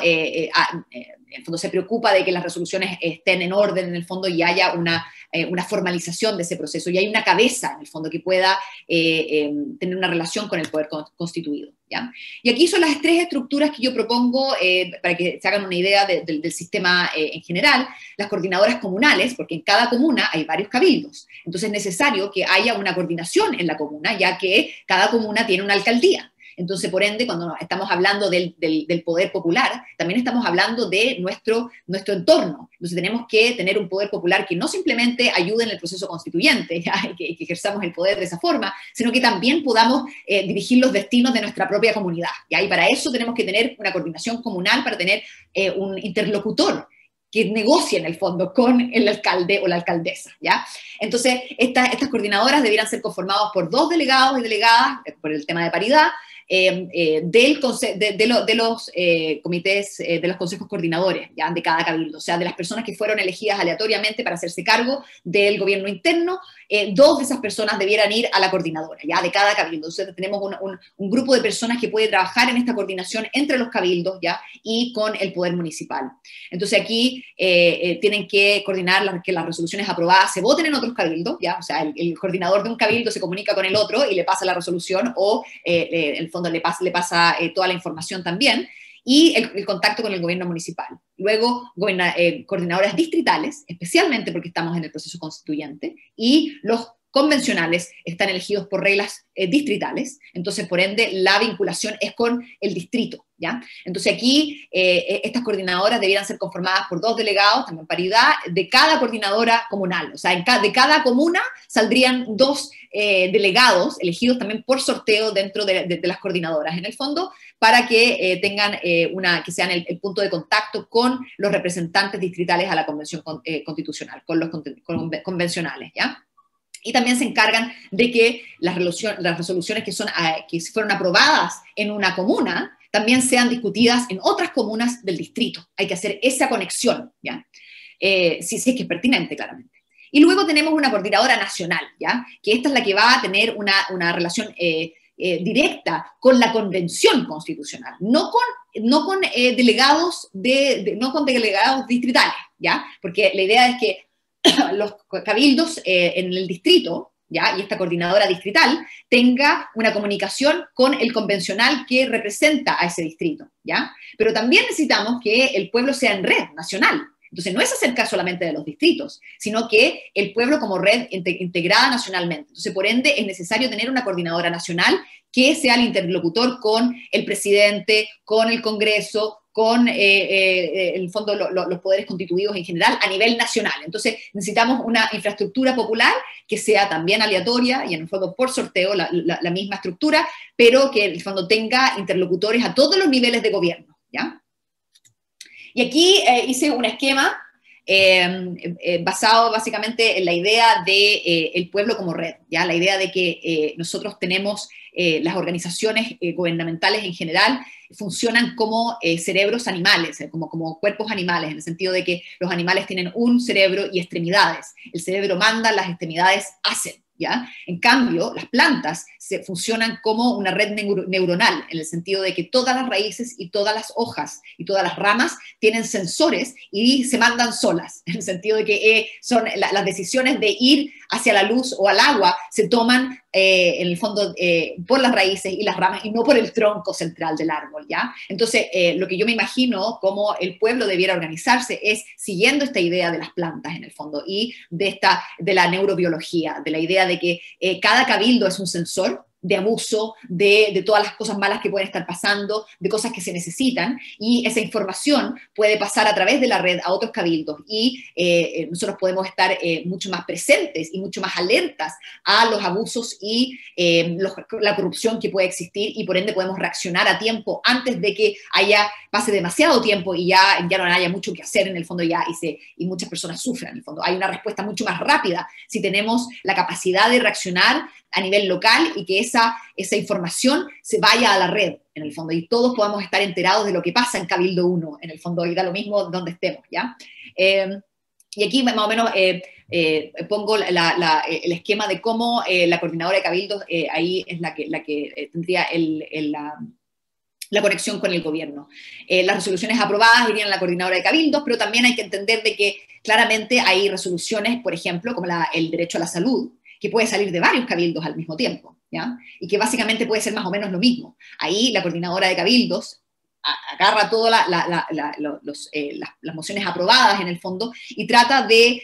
se preocupa de que las resoluciones estén en orden, en el fondo, y haya una formalización de ese proceso, y hay una cabeza, en el fondo, que pueda tener una relación con el poder constituido, ¿ya? Y aquí son las tres estructuras que yo propongo para que se hagan una idea del sistema en general. Las coordinadoras comunales, porque en cada comuna hay varios cabildos, entonces es necesario que haya una coordinación en la comuna, ya que cada comuna tiene una alcaldía. Entonces, por ende, cuando estamos hablando del poder popular, también estamos hablando de nuestro entorno. Entonces, tenemos que tener un poder popular que no simplemente ayude en el proceso constituyente, ¿ya? que ejerzamos el poder de esa forma, sino que también podamos dirigir los destinos de nuestra propia comunidad, ¿ya? Y para eso tenemos que tener una coordinación comunal, para tener un interlocutor que negocie en el fondo con el alcalde o la alcaldesa, ¿ya? Entonces, estas coordinadoras debieran ser conformadas por 2 delegados y delegadas, por el tema de paridad, de los comités, de los consejos coordinadores, ¿ya? De cada cabildo, o sea, de las personas que fueron elegidas aleatoriamente para hacerse cargo del gobierno interno. 2 de esas personas debieran ir a la coordinadora, ¿ya? De cada cabildo. Entonces tenemos un grupo de personas que puede trabajar en esta coordinación entre los cabildos, ¿ya? Y con el poder municipal. Entonces aquí tienen que coordinar que las resoluciones aprobadas se voten en otros cabildos, ¿ya? O sea, el coordinador de un cabildo se comunica con el otro y le pasa la resolución, o el fondo le pasa toda la información también, y el contacto con el gobierno municipal. Luego, coordinadoras distritales, especialmente porque estamos en el proceso constituyente, y los convencionales están elegidos por reglas distritales, entonces por ende la vinculación es con el distrito, ¿ya? Entonces aquí estas coordinadoras debieran ser conformadas por 2 delegados, también paridad, de cada coordinadora comunal, o sea, de cada comuna saldrían 2 delegados elegidos también por sorteo dentro de las coordinadoras, en el fondo, para que tengan que sean el punto de contacto con los representantes distritales a la convención constitucional, con los convencionales, ¿ya? Y también se encargan de que las resoluciones que fueron aprobadas en una comuna también sean discutidas en otras comunas del distrito. Hay que hacer esa conexión, ¿ya? Si es que es pertinente, claramente. Y luego tenemos una coordinadora nacional, ¿ya? Que esta es la que va a tener una relación directa con la convención constitucional, no con delegados distritales, ¿ya? Porque la idea es que los cabildos en el distrito, ¿ya? Y esta coordinadora distrital tenga una comunicación con el convencional que representa a ese distrito, ¿ya? Pero también necesitamos que el pueblo sea en red nacional. Entonces no es acerca solamente de los distritos, sino que el pueblo como red integrada nacionalmente. Entonces, por ende, es necesario tener una coordinadora nacional que sea el interlocutor con el presidente, con el Congreso, con en el fondo los poderes constituidos en general a nivel nacional. Entonces necesitamos una infraestructura popular que sea también aleatoria y en el fondo por sorteo la misma estructura, pero que en el fondo tenga interlocutores a todos los niveles de gobierno, ¿ya? Y aquí hice un esquema basado básicamente en la idea de el pueblo como red, ¿ya? La idea de que nosotros tenemos las organizaciones gubernamentales en general funcionan como cerebros animales, como cuerpos animales, en el sentido de que los animales tienen un cerebro y extremidades. El cerebro manda, las extremidades hacen, ¿ya? En cambio, las plantas funcionan como una red neuronal, en el sentido de que todas las raíces y todas las hojas y todas las ramas tienen sensores y se mandan solas, en el sentido de que son las decisiones de ir hacia la luz o al agua se toman en el fondo por las raíces y las ramas y no por el tronco central del árbol, ¿ya? Entonces, lo que yo me imagino como el pueblo debiera organizarse es siguiendo esta idea de las plantas en el fondo y de la neurobiología, de la idea de que cada cabildo es un sensor de abuso, de todas las cosas malas que pueden estar pasando, de cosas que se necesitan, y esa información puede pasar a través de la red a otros cabildos, y nosotros podemos estar mucho más presentes y mucho más alertas a los abusos y la corrupción que puede existir, y por ende podemos reaccionar a tiempo antes de que pase demasiado tiempo y ya no haya mucho que hacer en el fondo y muchas personas sufran en el fondo. Hay una respuesta mucho más rápida si tenemos la capacidad de reaccionar a nivel local y que esa información se vaya a la red, en el fondo, y todos podamos estar enterados de lo que pasa en Cabildo 1, en el fondo, y da lo mismo donde estemos, ¿ya? Y aquí más o menos pongo el esquema de cómo la coordinadora de cabildos ahí es la que tendría la conexión con el gobierno. Las resoluciones aprobadas irían a la coordinadora de cabildos, pero también hay que entender de que claramente hay resoluciones, por ejemplo, como el derecho a la salud, que puede salir de varios cabildos al mismo tiempo, ¿ya? Y que básicamente puede ser más o menos lo mismo. Ahí la coordinadora de cabildos agarra todas las mociones aprobadas en el fondo y trata de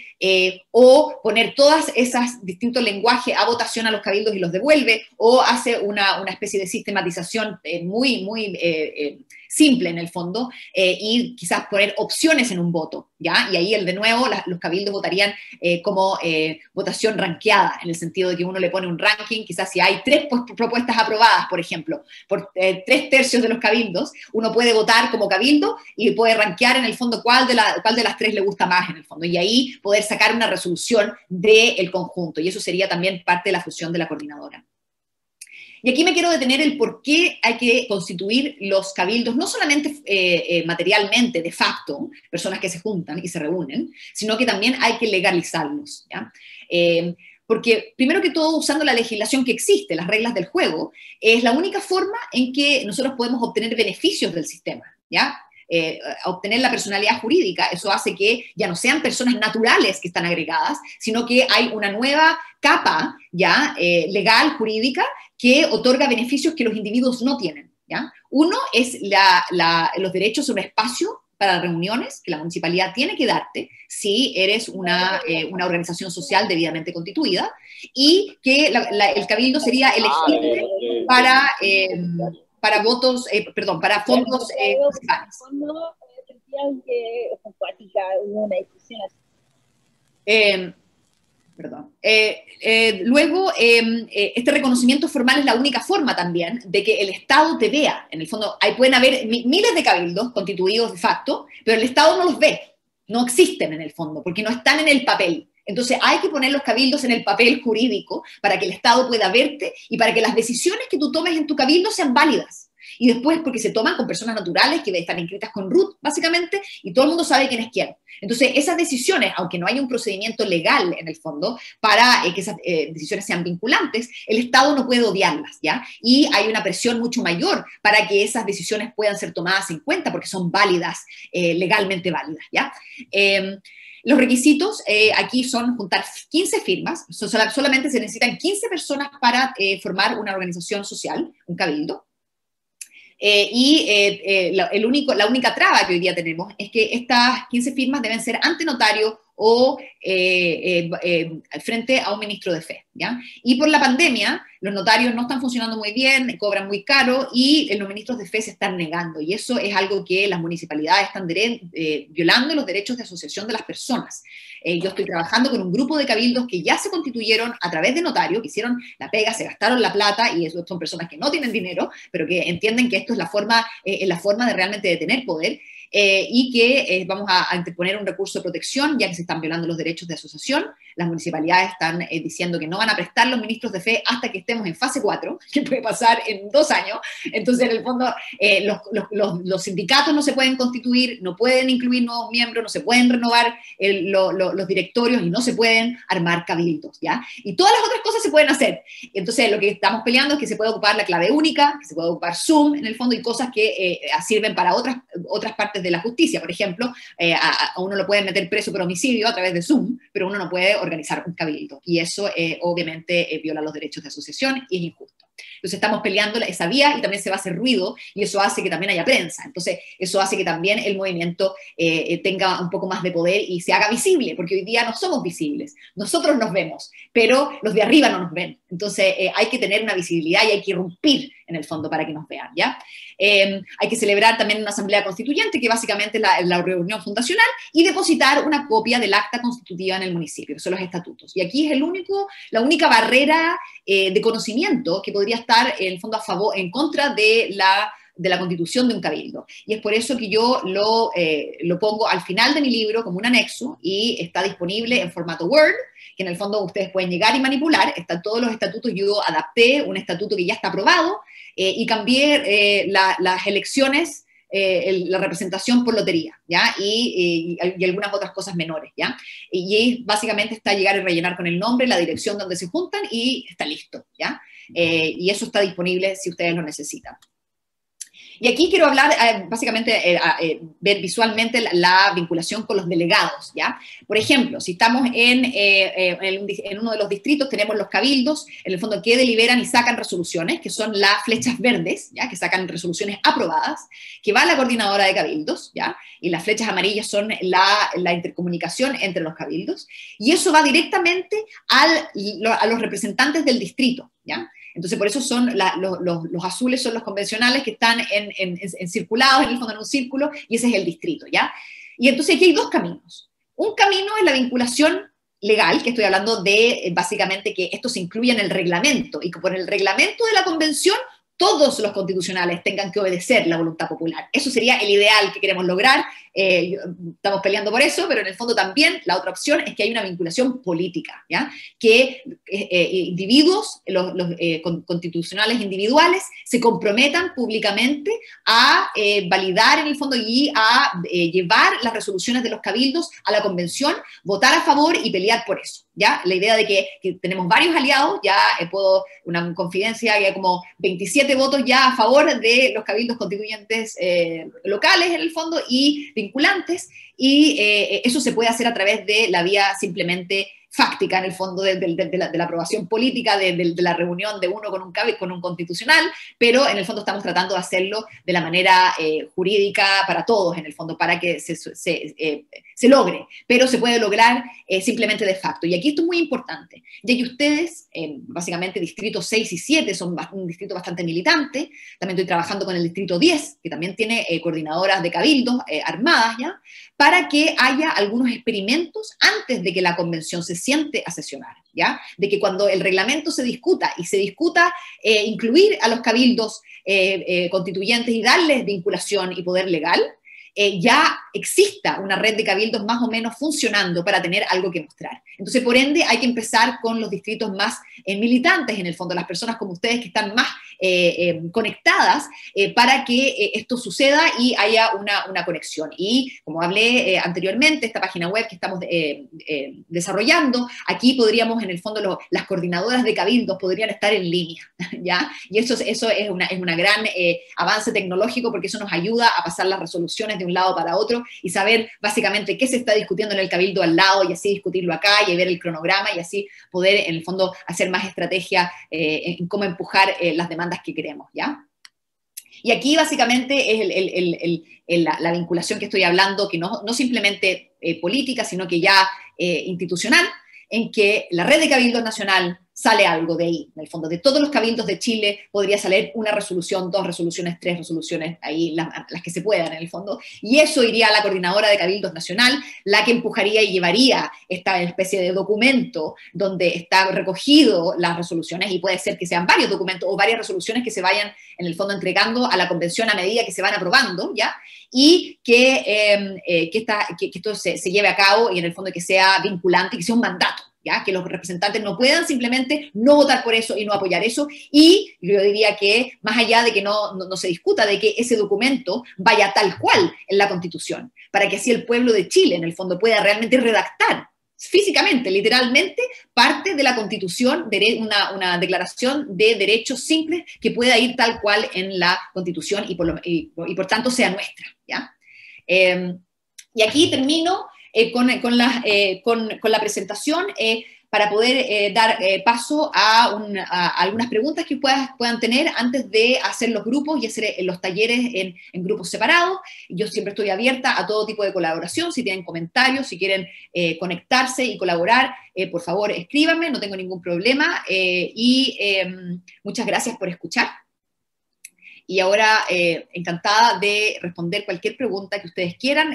o poner todas esas distintos lenguajes a votación a los cabildos y los devuelve, o hace una especie de sistematización muy simple en el fondo, y quizás poner opciones en un voto, ¿ya? Y ahí de nuevo los cabildos votarían como votación ranqueada, en el sentido de que uno le pone un ranking, quizás si hay 3 propuestas aprobadas, por ejemplo, por 3/3 de los cabildos, uno puede votar como cabildo y puede rankear en el fondo cuál de las 3 le gusta más en el fondo, y ahí poder sacar una resolución del conjunto, y eso sería también parte de la función de la coordinadora. Y aquí me quiero detener el por qué hay que constituir los cabildos, no solamente materialmente, de facto, personas que se juntan y se reúnen, sino que también hay que legalizarlos, ¿ya? Porque, primero que todo, usando la legislación que existe, las reglas del juego, es la única forma en que nosotros podemos obtener beneficios del sistema, ¿ya? Obtener la personalidad jurídica, eso hace que ya no sean personas naturales que están agregadas, sino que hay una nueva capa ya legal, jurídica, que otorga beneficios que los individuos no tienen, ¿ya? Uno es los derechos a un espacio para reuniones que la municipalidad tiene que darte si eres una organización social debidamente constituida, y que el cabildo sería elegible para votos, para fondos municipales. Luego, este reconocimiento formal es la única forma también de que el Estado te vea. En el fondo, ahí pueden haber miles de cabildos constituidos de facto, pero el Estado no los ve, no existen en el fondo, porque no están en el papel. Entonces hay que poner los cabildos en el papel jurídico para que el Estado pueda verte y para que las decisiones que tú tomes en tu cabildo sean válidas. Y después, porque se toman con personas naturales que están inscritas con RUT, básicamente, y todo el mundo sabe quién es quién. Entonces, esas decisiones, aunque no haya un procedimiento legal en el fondo para que esas decisiones sean vinculantes, el Estado no puede odiarlas, ¿ya? Y hay una presión mucho mayor para que esas decisiones puedan ser tomadas en cuenta porque son válidas, legalmente válidas, ¿ya? Los requisitos aquí son juntar 15 firmas, solamente se necesitan 15 personas para formar una organización social, un cabildo. La única traba que hoy día tenemos es que estas 15 firmas deben ser ante notario o frente a un ministro de fe, ¿ya? Y por la pandemia, los notarios no están funcionando muy bien, cobran muy caro y los ministros de fe se están negando. Y eso es algo que las municipalidades están violando los derechos de asociación de las personas. Yo estoy trabajando con un grupo de cabildos que ya se constituyeron a través de notario, que hicieron la pega, se gastaron la plata, y eso son personas que no tienen dinero, pero que entienden que esto es la forma de realmente de tener poder. Y que vamos a interponer un recurso de protección, ya que se están violando los derechos de asociación. Las municipalidades están diciendo que no van a prestar los ministros de fe hasta que estemos en fase 4, que puede pasar en 2 años. Entonces, en el fondo, los sindicatos no se pueden constituir, no pueden incluir nuevos miembros, no se pueden renovar los directorios y no se pueden armar cabildos, ¿ya? Y todas las otras cosas se pueden hacer. Entonces, lo que estamos peleando es que se puede ocupar la clave única, que se puede ocupar Zoom, en el fondo, y cosas que sirven para otras partes de la justicia. Por ejemplo, a uno lo pueden meter preso por homicidio a través de Zoom, pero uno no puede organizar un cabildo, y eso obviamente viola los derechos de asociación y es injusto. Entonces estamos peleando esa vía, y también se va a hacer ruido, y eso hace que también haya prensa. Entonces eso hace que también el movimiento tenga un poco más de poder y se haga visible, porque hoy día no somos visibles. Nosotros nos vemos, pero los de arriba no nos ven. Entonces hay que tener una visibilidad y hay que irrumpir en el fondo para que nos vean, ¿ya? Hay que celebrar también una asamblea constituyente, que básicamente es la reunión fundacional, y depositar una copia del acta constitutiva en el municipio, que son los estatutos. Y aquí es la única barrera de conocimiento que podría estar en el fondo en contra de la constitución de un cabildo. Y es por eso que yo lo pongo al final de mi libro como un anexo, y está disponible en formato Word, que en el fondo ustedes pueden llegar y manipular. Están todos los estatutos. Yo adapté un estatuto que ya está aprobado, y cambié las elecciones, la representación por lotería, ¿ya? Y algunas otras cosas menores, ¿ya? Y básicamente está llegar y rellenar con el nombre, la dirección donde se juntan, y está listo, ¿ya? Y eso está disponible si ustedes lo necesitan. Y aquí quiero hablar, básicamente, ver visualmente la vinculación con los delegados, ¿ya? Por ejemplo, si estamos en uno de los distritos, tenemos los cabildos, en el fondo, que deliberan y sacan resoluciones, que son las flechas verdes, ¿ya? Que sacan resoluciones aprobadas, que va a la coordinadora de cabildos, ¿ya? Y las flechas amarillas son la intercomunicación entre los cabildos, y eso va directamente a los representantes del distrito, ¿ya? Entonces, por eso son los azules son los convencionales, que están circulados, en el fondo, en un círculo, y ese es el distrito, ¿ya? Y entonces aquí hay 2 caminos. Un camino es la vinculación legal, que estoy hablando de, básicamente, que esto se incluye en el reglamento, y que por el reglamento de la convención todos los constitucionales tengan que obedecer la voluntad popular. Eso sería el ideal que queremos lograr. Estamos peleando por eso, pero en el fondo también la otra opción es que hay una vinculación política, ¿ya? Que individuos, los constitucionales individuales, se comprometan públicamente a validar, en el fondo, y a llevar las resoluciones de los cabildos a la convención, votar a favor y pelear por eso, ¿ya? La idea de que tenemos varios aliados, ya puedo, una confidencia, que hay como 27 votos ya a favor de los cabildos constituyentes locales, en el fondo, y vinculantes, y eso se puede hacer a través de la vía simplemente fáctica en el fondo de la aprobación política de la reunión de uno con un constitucional, pero en el fondo estamos tratando de hacerlo de la manera jurídica para todos, en el fondo, para que se logre, pero se puede lograr simplemente de facto. Y aquí esto es muy importante, ya que ustedes, básicamente distritos 6 y 7 son un distrito bastante militante. También estoy trabajando con el distrito 10, que también tiene coordinadoras de cabildos armadas, ¿ya? Para que haya algunos experimentos antes de que la convención se siente a sesionar, ¿ya? De que cuando el reglamento se discuta y se discuta incluir a los cabildos constituyentes y darles vinculación y poder legal, ya exista una red de cabildos más o menos funcionando para tener algo que mostrar. Entonces, por ende, hay que empezar con los distritos más militantes, en el fondo, las personas como ustedes que están más conectadas para que esto suceda y haya una conexión. Y como hablé anteriormente, esta página web que estamos desarrollando, aquí podríamos, en el fondo, las coordinadoras de cabildos podrían estar en línea, ¿ya? Y eso es una gran avance tecnológico, porque eso nos ayuda a pasar las resoluciones de un lado para otro y saber básicamente qué se está discutiendo en el cabildo al lado y así discutirlo acá y ver el cronograma y así poder, en el fondo, hacer más estrategia en cómo empujar las demandas que queremos, ¿ya? Y aquí básicamente es la vinculación que estoy hablando, que no simplemente política, sino que ya institucional, en que la red de cabildos nacional sale algo de ahí. En el fondo, de todos los cabildos de Chile podría salir una resolución, 2 resoluciones, 3 resoluciones, ahí las que se puedan en el fondo, y eso iría a la coordinadora de cabildos nacional, la que empujaría y llevaría esta especie de documento donde está recogido las resoluciones, y puede ser que sean varios documentos o varias resoluciones que se vayan en el fondo entregando a la convención a medida que se van aprobando, ¿ya? Y que esto se lleve a cabo y en el fondo que sea vinculante, que sea un mandato, ¿ya? Que los representantes no puedan simplemente no votar por eso y no apoyar eso, y yo diría que más allá de que no se discuta de que ese documento vaya tal cual en la Constitución, para que así el pueblo de Chile en el fondo pueda realmente redactar físicamente, literalmente, parte de la Constitución, una declaración de derechos simples que pueda ir tal cual en la Constitución y por tanto sea nuestra, ¿ya? Y aquí termino con la presentación para poder dar paso a algunas preguntas que puedan tener antes de hacer los grupos y hacer los talleres en grupos separados. Yo siempre estoy abierta a todo tipo de colaboración. Si tienen comentarios, si quieren conectarse y colaborar, por favor escríbanme, no tengo ningún problema. Muchas gracias por escuchar. Y ahora, encantada de responder cualquier pregunta que ustedes quieran.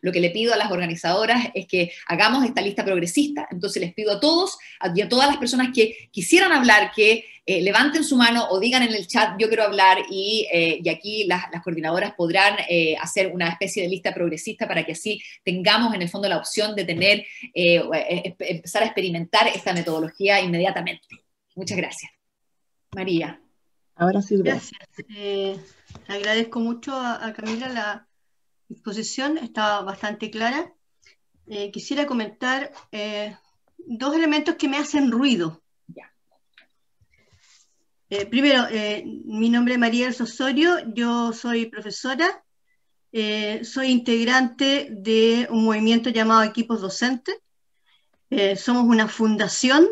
Lo que le pido a las organizadoras es que hagamos esta lista progresista. Entonces les pido a todos y a todas las personas que quisieran hablar, que levanten su mano o digan en el chat, yo quiero hablar, y aquí las coordinadoras podrán hacer una especie de lista progresista para que así tengamos en el fondo la opción de tener, empezar a experimentar esta metodología inmediatamente. Muchas gracias. María. Ahora sí, gracias. Agradezco mucho a Camila la exposición, estaba bastante clara. Quisiera comentar 2 elementos que me hacen ruido. Primero, mi nombre es María Elsa Osorio, yo soy profesora, soy integrante de un movimiento llamado Equipos Docentes. Somos una fundación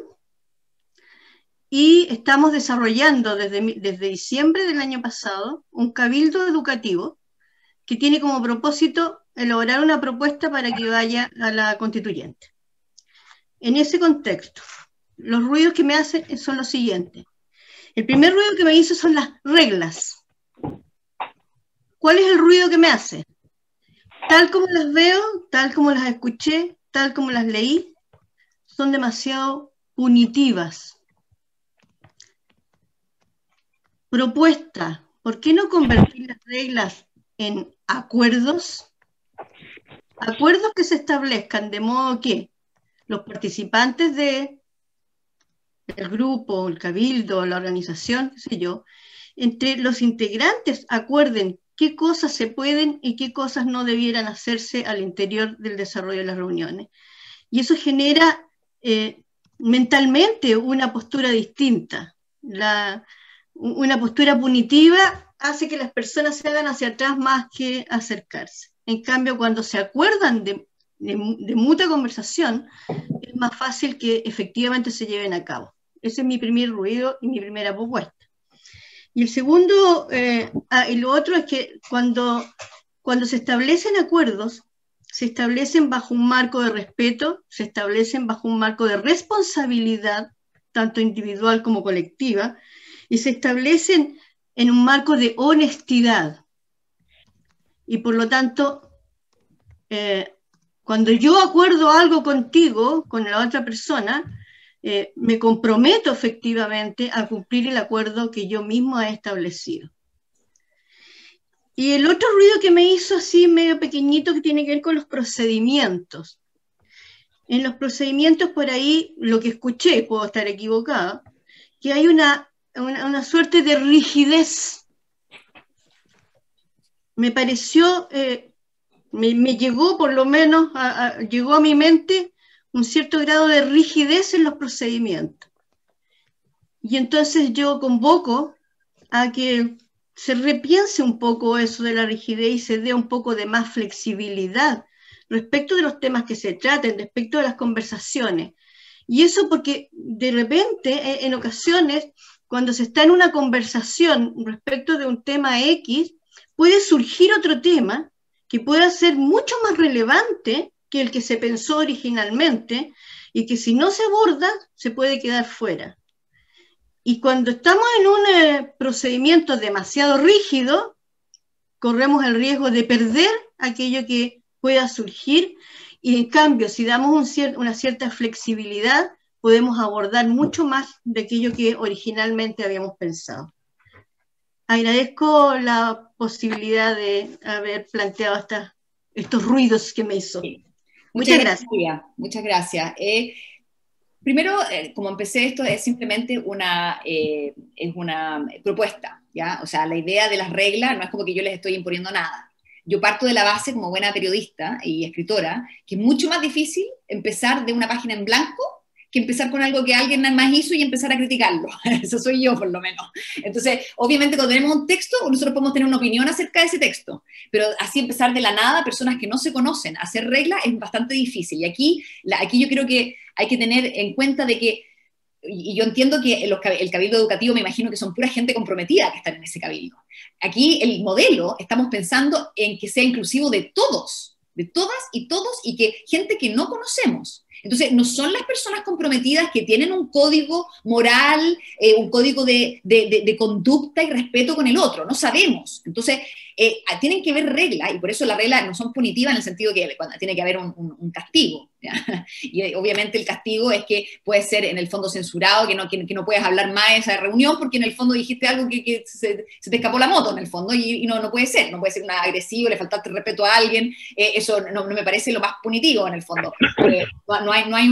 y estamos desarrollando desde diciembre del año pasado un cabildo educativo que tiene como propósito elaborar una propuesta para que vaya a la constituyente. En ese contexto, los ruidos que me hacen son los siguientes. El primer ruido que me hizo son las reglas. ¿Cuál es el ruido que me hace? Tal como las veo, tal como las escuché, tal como las leí, son demasiado punitivas. Propuesta, ¿por qué no convertir las reglas en acuerdos? Acuerdos que se establezcan de modo que los participantes del grupo, el cabildo, la organización, qué sé yo, entre los integrantes acuerden qué cosas se pueden y qué cosas no debieran hacerse al interior del desarrollo de las reuniones. Y eso genera mentalmente una postura distinta. Una postura punitiva hace que las personas se hagan hacia atrás más que acercarse. En cambio, cuando se acuerdan de de mutua conversación, es más fácil que efectivamente se lleven a cabo. Ese es mi primer ruido y mi primera propuesta. Y el segundo, y lo otro es que cuando se establecen acuerdos, se establecen bajo un marco de respeto, se establecen bajo un marco de responsabilidad, tanto individual como colectiva, y se establecen en un marco de honestidad. Y por lo tanto, cuando yo acuerdo algo contigo, con la otra persona, me comprometo efectivamente a cumplir el acuerdo que yo mismo he establecido. Y el otro ruido que me hizo así medio pequeñito que tiene que ver con los procedimientos. En los procedimientos por ahí, lo que escuché, puedo estar equivocada, que hay una suerte de rigidez. Me pareció, me llegó por lo menos, llegó a mi mente un cierto grado de rigidez en los procedimientos. Y entonces yo convoco a que se repiense un poco eso de la rigidez y se dé un poco de más flexibilidad respecto de los temas que se traten, respecto de las conversaciones. Y eso porque de repente, en ocasiones, cuando se está en una conversación respecto de un tema X, puede surgir otro tema que pueda ser mucho más relevante que el que se pensó originalmente y que si no se aborda, se puede quedar fuera. Y cuando estamos en un procedimiento demasiado rígido, corremos el riesgo de perder aquello que pueda surgir, y en cambio, si damos una cierta flexibilidad, podemos abordar mucho más de aquello que originalmente habíamos pensado. Agradezco la posibilidad de haber planteado estos ruidos que me hizo. Sí. Muchas gracias. Muchas gracias. Primero, como empecé esto, es simplemente una propuesta, ¿ya? O sea, la idea de las reglas no es como que yo les estoy imponiendo nada. Yo parto de la base, como buena periodista y escritora, que es mucho más difícil empezar de una página en blanco que empezar con algo que alguien más hizo y empezar a criticarlo. Eso soy yo, por lo menos. Entonces, obviamente, cuando tenemos un texto, nosotros podemos tener una opinión acerca de ese texto, pero así empezar de la nada, personas que no se conocen, hacer reglas es bastante difícil. Y aquí yo creo que hay que tener en cuenta de que, y yo entiendo que el cabildo educativo, me imagino que son pura gente comprometida que están en ese cabildo. Aquí el modelo, estamos pensando en que sea inclusivo de todos, de todas y todos, y que gente que no conocemos. Entonces, no son las personas comprometidas que tienen un código moral, un código de conducta y respeto con el otro, no sabemos. Entonces, tienen que haber reglas, y por eso las reglas no son punitivas en el sentido que tiene que haber un castigo, ¿ya? Y obviamente el castigo es que puede ser en el fondo censurado, que no puedes hablar más de esa reunión porque en el fondo dijiste algo que se te escapó la moto en el fondo, y no puede ser una agresivo, le faltaste el respeto a alguien, eso no me parece lo más punitivo en el fondo. No hay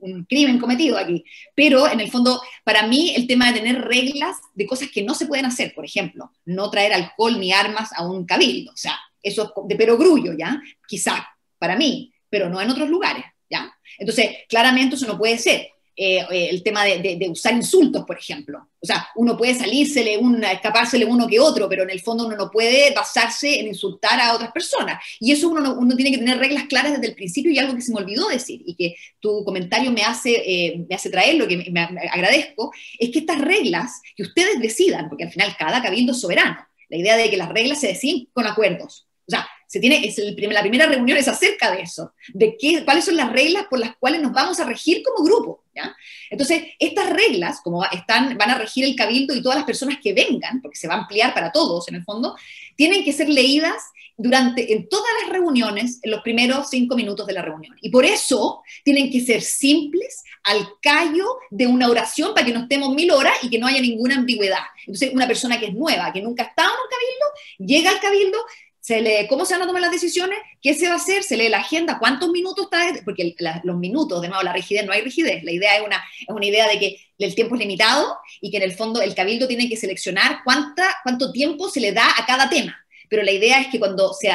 un crimen cometido aquí, pero en el fondo, para mí, el tema de tener reglas de cosas que no se pueden hacer, por ejemplo, no traer alcohol ni armas a un cabildo, o sea, eso es de perogrullo, ¿ya? Quizás para mí, pero no en otros lugares, ¿ya? Entonces, claramente eso no puede ser. El tema de usar insultos, por ejemplo. O sea, uno puede escapársele uno que otro, pero en el fondo uno no puede basarse en insultar a otras personas. Y eso uno tiene que tener reglas claras desde el principio, y algo que se me olvidó decir, y que tu comentario me hace traerlo, que me agradezco, es que estas reglas, que ustedes decidan, porque al final cada cabildo es soberano, la idea de que las reglas se deciden con acuerdos. O sea, la primera reunión es acerca de eso, de cuáles son las reglas por las cuales nos vamos a regir como grupo, ¿ya? Entonces, estas reglas, como van a regir el cabildo y todas las personas que vengan, porque se va a ampliar para todos en el fondo, tienen que ser leídas en todas las reuniones, en los primeros 5 minutos de la reunión. Y por eso tienen que ser simples, al callo de una oración, para que no estemos 1000 horas y que no haya ninguna ambigüedad. Entonces, una persona que es nueva, que nunca ha estado en un cabildo, llega al cabildo, se lee cómo se van a tomar las decisiones, qué se va a hacer, se lee la agenda, cuántos minutos está, porque los minutos, de nuevo, la rigidez, no hay rigidez, la idea es una idea de que el tiempo es limitado y que en el fondo el cabildo tiene que seleccionar cuánto tiempo se le da a cada tema, pero la idea es que cuando se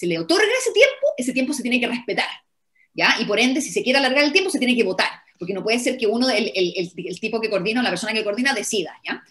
le otorga ese tiempo se tiene que respetar, ¿ya? Y por ende, si se quiere alargar el tiempo, se tiene que votar, porque no puede ser que el tipo que coordina o la persona que coordina decida, ¿ya?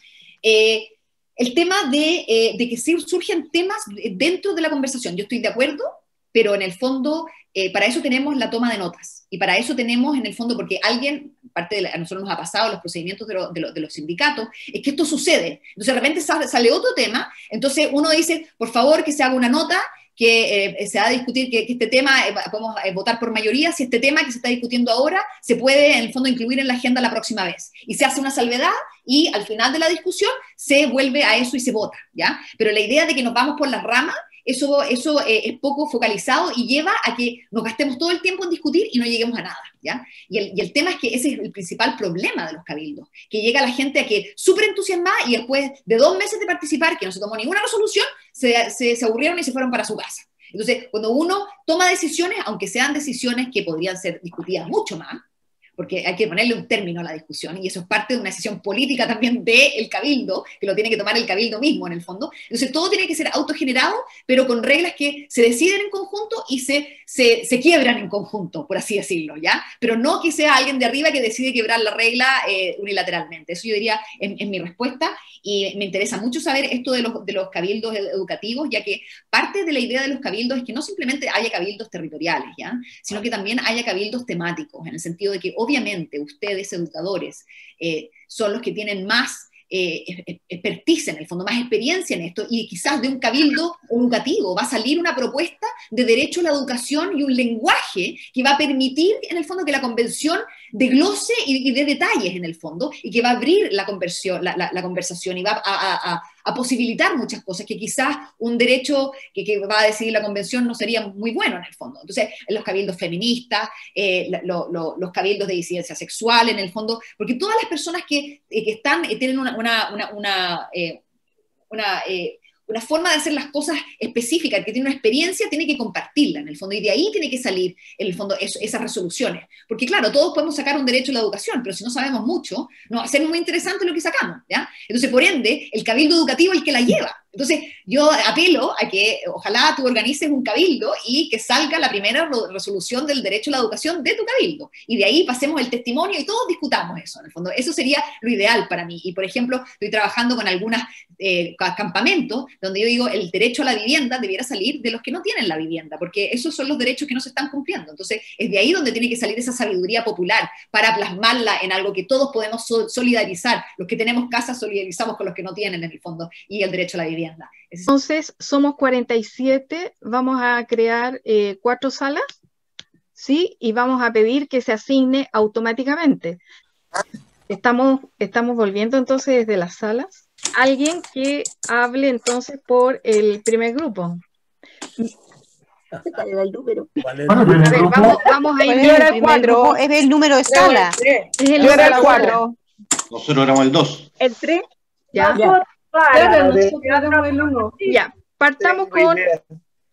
El tema de que surgen temas dentro de la conversación, yo estoy de acuerdo, pero en el fondo para eso tenemos la toma de notas, y para eso tenemos, en el fondo, porque alguien, a nosotros nos ha pasado los procedimientos de los sindicatos, es que esto sucede. Entonces, de repente sale otro tema, entonces uno dice, por favor, que se haga una nota, que se va a discutir que este tema, podemos votar por mayoría, si este tema que se está discutiendo ahora se puede, en el fondo, incluir en la agenda la próxima vez. Y se hace una salvedad, y al final de la discusión se vuelve a eso y se vota, ¿ya? Pero la idea de que nos vamos por las ramas, eso es poco focalizado y lleva a que nos gastemos todo el tiempo en discutir y no lleguemos a nada, ¿ya? Y el tema es que ese es el principal problema de los cabildos, que llega la gente a que súper entusiasmada y después de 2 meses de participar, que no se tomó ninguna resolución, se aburrieron y se fueron para su casa. Entonces, cuando uno toma decisiones, aunque sean decisiones que podrían ser discutidas mucho más, porque hay que ponerle un término a la discusión, y eso es parte de una decisión política también del cabildo, que lo tiene que tomar el cabildo mismo, en el fondo. Entonces, todo tiene que ser autogenerado, pero con reglas que se deciden en conjunto y se quiebran en conjunto, por así decirlo, ¿ya? Pero no que sea alguien de arriba que decide quebrar la regla unilateralmente. Eso yo diría en mi respuesta, y me interesa mucho saber esto de los cabildos educativos, ya que parte de la idea de los cabildos es que no simplemente haya cabildos territoriales, ¿ya? Sino que también haya cabildos temáticos, en el sentido de que obviamente ustedes, educadores, son los que tienen más expertise en el fondo, más experiencia en esto, y quizás de un cabildo educativo va a salir una propuesta de derecho a la educación y un lenguaje que va a permitir, en el fondo, que la convención desglose y dé detalles, en el fondo, y que va a abrir la conversación y va a posibilitar muchas cosas que quizás un derecho que va a decidir la convención no sería muy bueno, en el fondo. Entonces, los cabildos feministas, los cabildos de disidencia sexual, en el fondo, porque todas las personas que tienen una forma de hacer las cosas específicas, que tiene una experiencia, tiene que compartirla, en el fondo, y de ahí tiene que salir, en el fondo, esas resoluciones. Porque claro, todos podemos sacar un derecho a la educación, pero si no sabemos mucho, no va a ser muy interesante lo que sacamos, ¿ya? Entonces, por ende, el cabildo educativo es el que la lleva. Entonces, yo apelo a que ojalá tú organices un cabildo y que salga la primera resolución del derecho a la educación de tu cabildo. Y de ahí pasemos el testimonio y todos discutamos eso, en el fondo. Eso sería lo ideal para mí. Y, por ejemplo, estoy trabajando con algunos campamentos donde yo digo, el derecho a la vivienda debiera salir de los que no tienen la vivienda, porque esos son los derechos que no se están cumpliendo. Entonces, es de ahí donde tiene que salir esa sabiduría popular para plasmarla en algo que todos podemos solidarizar. Los que tenemos casa solidarizamos con los que no tienen, en el fondo, y el derecho a la vivienda. Entonces, somos 47, vamos a crear 4 salas, ¿sí? Y vamos a pedir que se asigne automáticamente. Estamos volviendo entonces desde las salas. Alguien que hable entonces por el primer grupo. ¿Cuál era el número? A ver, vamos a ir. Era el 4, es el número de sala. Es el Yo era el 4. Nosotros éramos el 2. ¿El 3? Ya. Claro, nosotros éramos el 1. Ya, partamos con...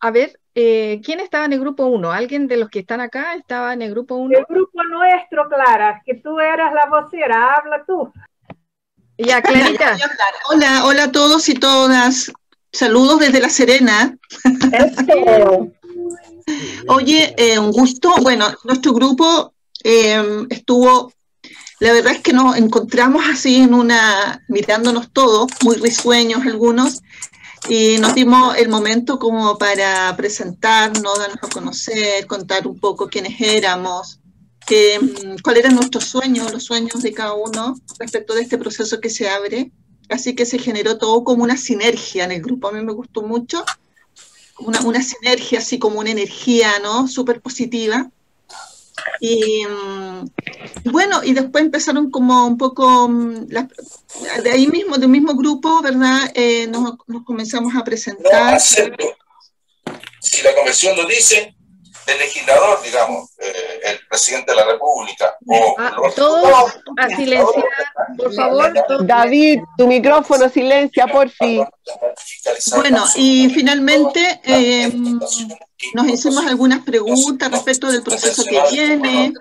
A ver, ¿quién estaba en el grupo 1? ¿Alguien de los que están acá estaba en el grupo 1? El grupo nuestro, Clara, que tú eras la vocera, habla tú. Ya, Clarita. Hola a todos y todas. Saludos desde La Serena. Oye, un gusto. Bueno, nuestro grupo estuvo, la verdad es que nos encontramos así mirándonos todos, muy risueños algunos, y nos dimos el momento como para presentarnos, darnos a conocer, contar un poco quiénes éramos, cuáles eran nuestros sueños, los sueños de cada uno respecto de este proceso que se abre. Así que se generó todo como una sinergia en el grupo. A mí me gustó mucho, una sinergia, así como una energía, ¿no? Súper positiva. Y bueno, y después empezaron como un poco, de ahí mismo, del mismo grupo, ¿verdad? Nos comenzamos a presentar. No acepto. Si la convención lo dice, el legislador, digamos, el presidente de la República, o todos a silenciar, por favor. David, tu micrófono silencia, por fin. Bueno, y finalmente nos hicimos algunas preguntas respecto del proceso que viene.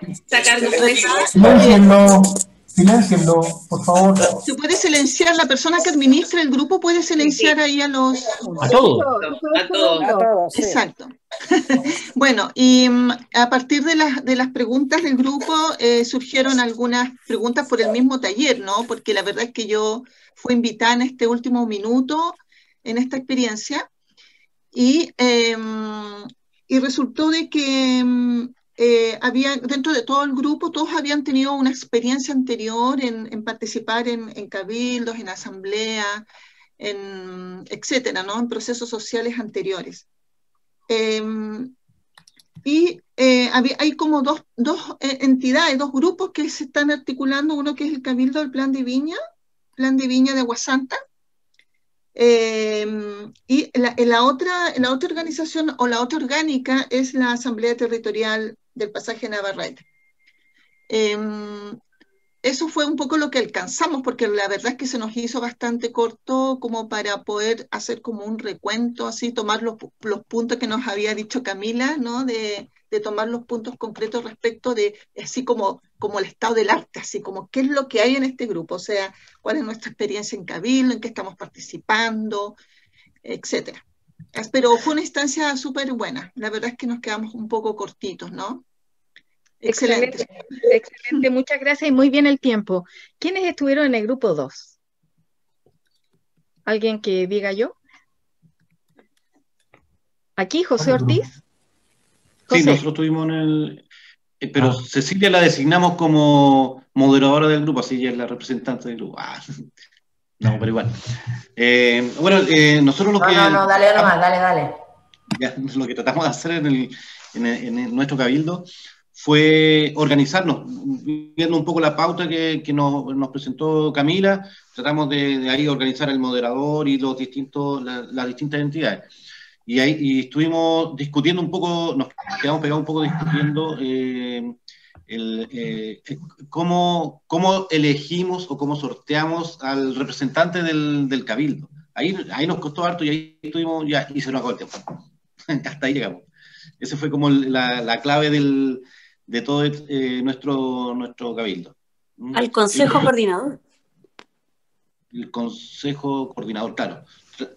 Siléncienlo, por favor. ¿Se puede silenciar? La persona que administra el grupo puede silenciar ahí a los... A todos. A todos. Exacto. Bueno, y a partir de las preguntas del grupo surgieron algunas preguntas por el mismo taller, ¿no? Porque la verdad es que yo fui invitada en este último minuto, en esta experiencia, y y resultó de que había, dentro de todo el grupo, todos habían tenido una experiencia anterior en participar en cabildos, en asambleas, etcétera, ¿no? En procesos sociales anteriores. Hay como dos entidades, dos grupos que se están articulando, uno que es el Cabildo del Plan de Viña de Aguasanta, y la otra organización o la otra orgánica es la Asamblea Territorial del Pasaje Navarrete. Eso fue un poco lo que alcanzamos, porque la verdad es que se nos hizo bastante corto como para poder hacer como un recuento, así tomar los puntos que nos había dicho Camila, ¿no? De tomar los puntos concretos respecto de, así como el estado del arte, así como qué es lo que hay en este grupo, o sea, cuál es nuestra experiencia en Cabildo, en qué estamos participando, etcétera. Pero fue una instancia súper buena, la verdad es que nos quedamos un poco cortitos, ¿no? Excelente. Excelente, muchas gracias y muy bien el tiempo. ¿Quiénes estuvieron en el grupo 2? ¿Alguien que diga yo? ¿Aquí, José Ortiz? Sí, nosotros estuvimos en el... pero Cecilia la designamos como moderadora del grupo, así ella es la representante del grupo. No, pero igual. Bueno, nosotros lo que... No, dale nomás, dale. Ya, lo que tratamos de hacer en nuestro cabildo fue organizarnos, viendo un poco la pauta que nos presentó Camila. Tratamos de ahí organizar el moderador y las distintas entidades. Y ahí estuvimos discutiendo un poco, nos quedamos pegados un poco discutiendo cómo elegimos o cómo sorteamos al representante del cabildo. Ahí nos costó harto y ahí estuvimos ya, y se nos acabó el tiempo. Hasta ahí llegamos. Ese fue como la clave de todo nuestro cabildo. Al consejo coordinador. El consejo coordinador, claro.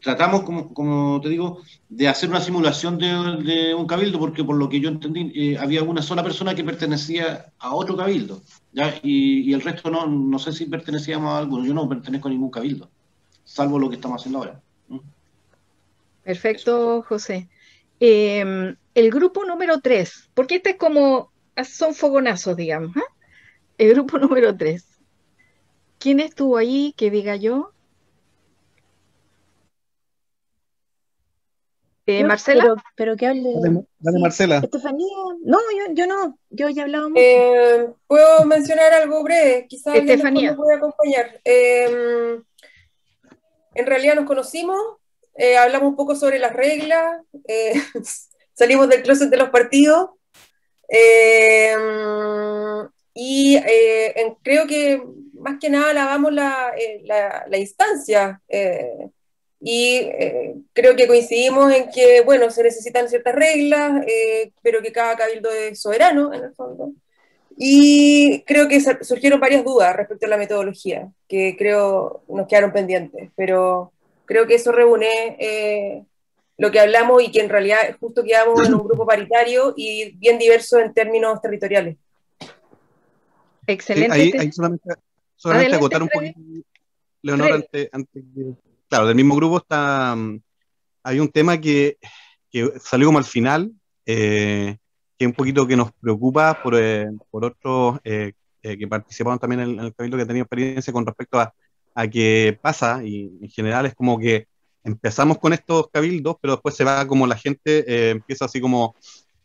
Tratamos, como te digo, de hacer una simulación de un cabildo, porque por lo que yo entendí, había una sola persona que pertenecía a otro cabildo, ¿ya? Y el resto no sé si pertenecíamos a alguno. Yo no pertenezco a ningún cabildo, salvo lo que estamos haciendo ahora. Perfecto, José. El grupo número 3, porque este es como, son fogonazos, digamos, ¿eh? El grupo número 3. ¿Quién estuvo ahí? Que diga yo. Marcela. Pero que hable. Dale, Marcela. Estefanía. No, yo no. Yo ya hablaba mucho. ¿Puedo mencionar algo breve? Quizás Estefanía me puede acompañar. En realidad nos conocimos, hablamos un poco sobre las reglas, salimos del closet de los partidos, y creo que más que nada lavamos la instancia. Creo que coincidimos en que, bueno, se necesitan ciertas reglas, pero que cada cabildo es soberano, en el fondo. Y creo que surgieron varias dudas respecto a la metodología, que creo nos quedaron pendientes, pero creo que eso reúne lo que hablamos y que en realidad justo quedamos en un grupo paritario y bien diverso en términos territoriales. Excelente. Ahí solamente acotar un poquito, Leonor, claro, del mismo grupo hay un tema que salió como al final, que un poquito que nos preocupa por otros que participaron también en el cabildo, que han tenido experiencia con respecto a que pasa, y en general es como que empezamos con estos cabildos, pero después se va como la gente empieza así como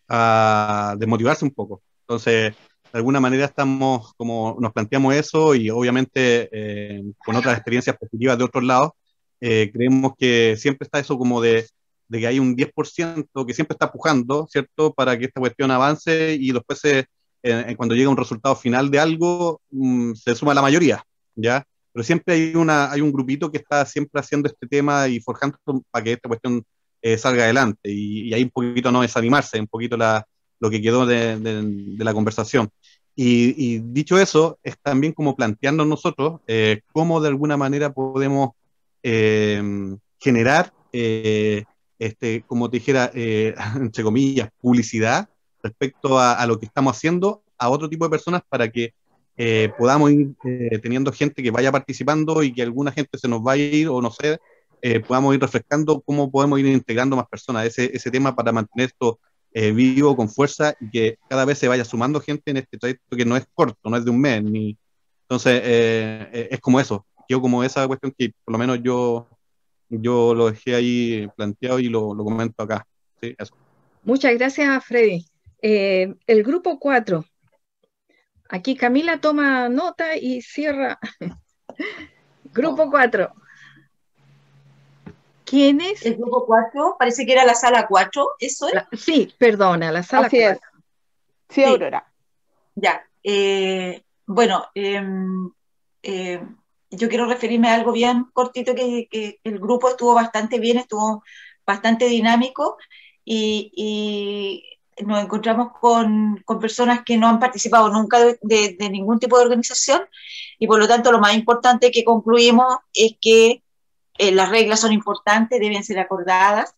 a desmotivarse un poco. Entonces, de alguna manera estamos como nos planteamos eso, y obviamente con otras experiencias positivas de otros lados, creemos que siempre está eso como de que hay un 10% que siempre está pujando, ¿cierto?, para que esta cuestión avance, y después cuando llega un resultado final de algo, se suma la mayoría, ¿ya? Pero siempre hay un grupito que está siempre haciendo este tema y forjando para que esta cuestión salga adelante, y ahí un poquito no desanimarse, un poquito lo que quedó de la conversación. Y dicho eso, es también como plantearnos nosotros cómo de alguna manera podemos generar como te dijera, entre comillas, publicidad respecto a lo que estamos haciendo a otro tipo de personas, para que podamos ir teniendo gente que vaya participando, y que alguna gente se nos vaya a ir, o no sé, podamos ir refrescando cómo podemos ir integrando más personas. Ese tema para mantener esto vivo, con fuerza, y que cada vez se vaya sumando gente en este trayecto que no es corto, no es de un mes, ni... Entonces, es como eso, yo como esa cuestión que por lo menos yo lo dejé ahí planteado y lo comento acá. ¿Sí? Eso. Muchas gracias, Freddy. El grupo 4. Aquí Camila toma nota y cierra. Grupo 4. ¿Quién es? El grupo 4, parece que era la sala 4, ¿eso es? Sí, perdona, la sala 4. Sí, Aurora. Ya. Bueno, yo quiero referirme a algo bien cortito, que el grupo estuvo bastante bien, estuvo bastante dinámico y nos encontramos con personas que no han participado nunca de ningún tipo de organización y por lo tanto lo más importante que concluimos es que las reglas son importantes, deben ser acordadas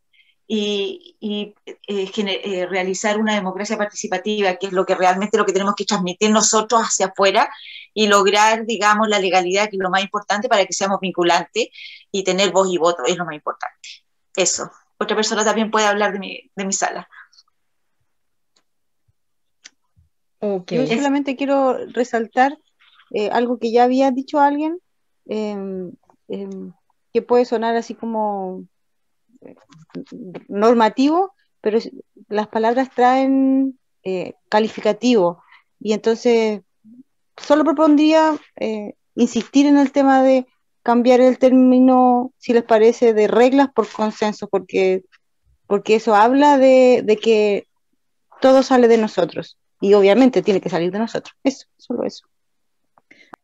y realizar una democracia participativa, que es lo que realmente lo que tenemos que transmitir nosotros hacia afuera y lograr, digamos, la legalidad, que es lo más importante para que seamos vinculantes y tener voz y voto, es lo más importante. Eso. Otra persona también puede hablar de mi sala. Yo solamente quiero resaltar algo que ya había dicho alguien, que puede sonar así como normativo, pero las palabras traen calificativo, y entonces solo propondría insistir en el tema de cambiar el término, si les parece, de reglas por consenso, porque eso habla de que todo sale de nosotros, y obviamente tiene que salir de nosotros. Eso, solo eso.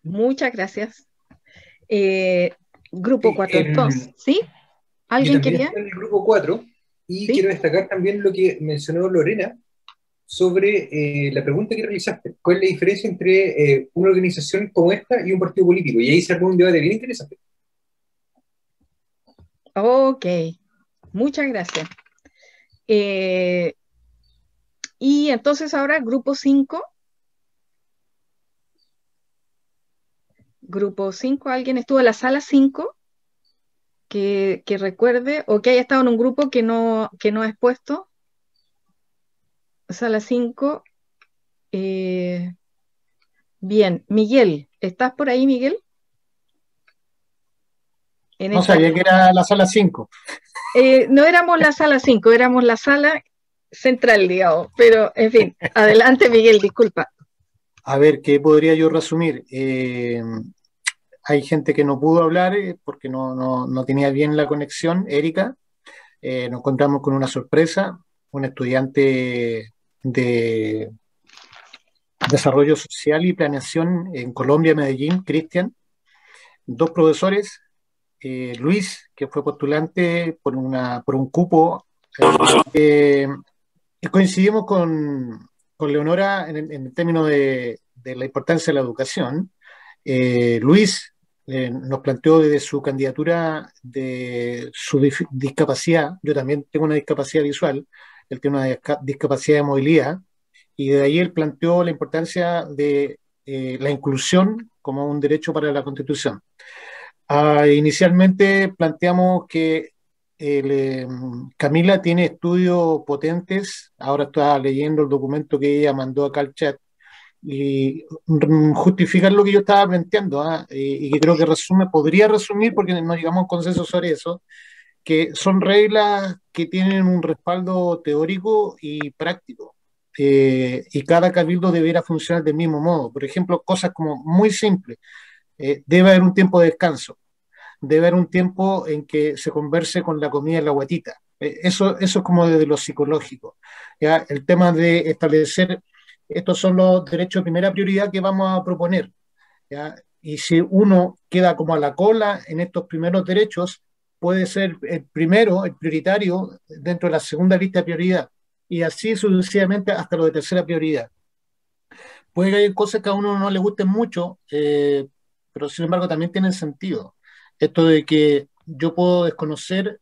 Muchas gracias. Grupo 4, entonces, ¿sí? ¿Alguien quería? Estoy en el grupo 4 y ¿Sí? quiero destacar también lo que mencionó Lorena sobre la pregunta que realizaste. ¿Cuál es la diferencia entre una organización como esta y un partido político? Y ahí se armó un debate bien interesante. Ok, muchas gracias. Y entonces ahora grupo 5. Grupo 5, ¿alguien estuvo en la sala 5? Que recuerde, o que haya estado en un grupo que no ha expuesto. Sala 5. Bien, Miguel, ¿estás por ahí, Miguel? No sabía que era la sala 5. No éramos la sala 5, éramos la sala central, digamos, pero en fin, adelante, Miguel, disculpa. A ver, ¿qué podría yo resumir? Hay gente que no pudo hablar porque no tenía bien la conexión. Erika, nos encontramos con una sorpresa, un estudiante de Desarrollo Social y Planeación en Colombia, Medellín, Cristian, dos profesores, Luis, que fue postulante por un cupo, y coincidimos con Leonora en el término de la importancia de la educación. Luis nos planteó desde su candidatura de su discapacidad. Yo también tengo una discapacidad visual, él tiene una discapacidad de movilidad, y de ahí él planteó la importancia de la inclusión como un derecho para la Constitución. Inicialmente planteamos que Camila tiene estudios potentes, ahora está leyendo el documento que ella mandó acá al chat, y justificar lo que yo estaba planteando, y que creo que podría resumir, porque no llegamos a un consenso sobre eso, que son reglas que tienen un respaldo teórico y práctico, y cada cabildo deberá funcionar del mismo modo. Por ejemplo, cosas como muy simples, debe haber un tiempo de descanso, debe haber un tiempo en que se converse con la comida en la guatita, eso es como desde lo psicológico, ¿ya? El tema de establecer, estos son los derechos de primera prioridad que vamos a proponer, ¿ya? Y si uno queda como a la cola en estos primeros derechos, puede ser el primero, el prioritario, dentro de la segunda lista de prioridad, y así sucesivamente hasta lo de tercera prioridad. Puede que haya cosas que a uno no le gusten mucho, pero sin embargo también tienen sentido. Esto de que yo puedo desconocer,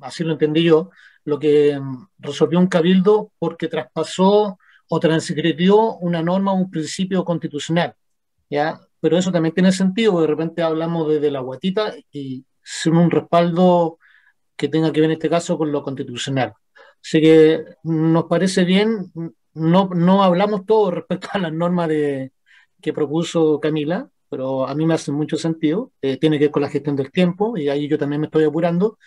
así lo entendí yo, lo que resolvió un cabildo porque traspasó o transgredió una norma o un principio constitucional, ¿ya? Pero eso también tiene sentido, porque de repente hablamos desde la guatita y sin un respaldo que tenga que ver en este caso con lo constitucional. Así que nos parece bien, no hablamos todo respecto a las normas que propuso Camila, pero a mí me hace mucho sentido. Tiene que ver con la gestión del tiempo, y ahí yo también me estoy apurando,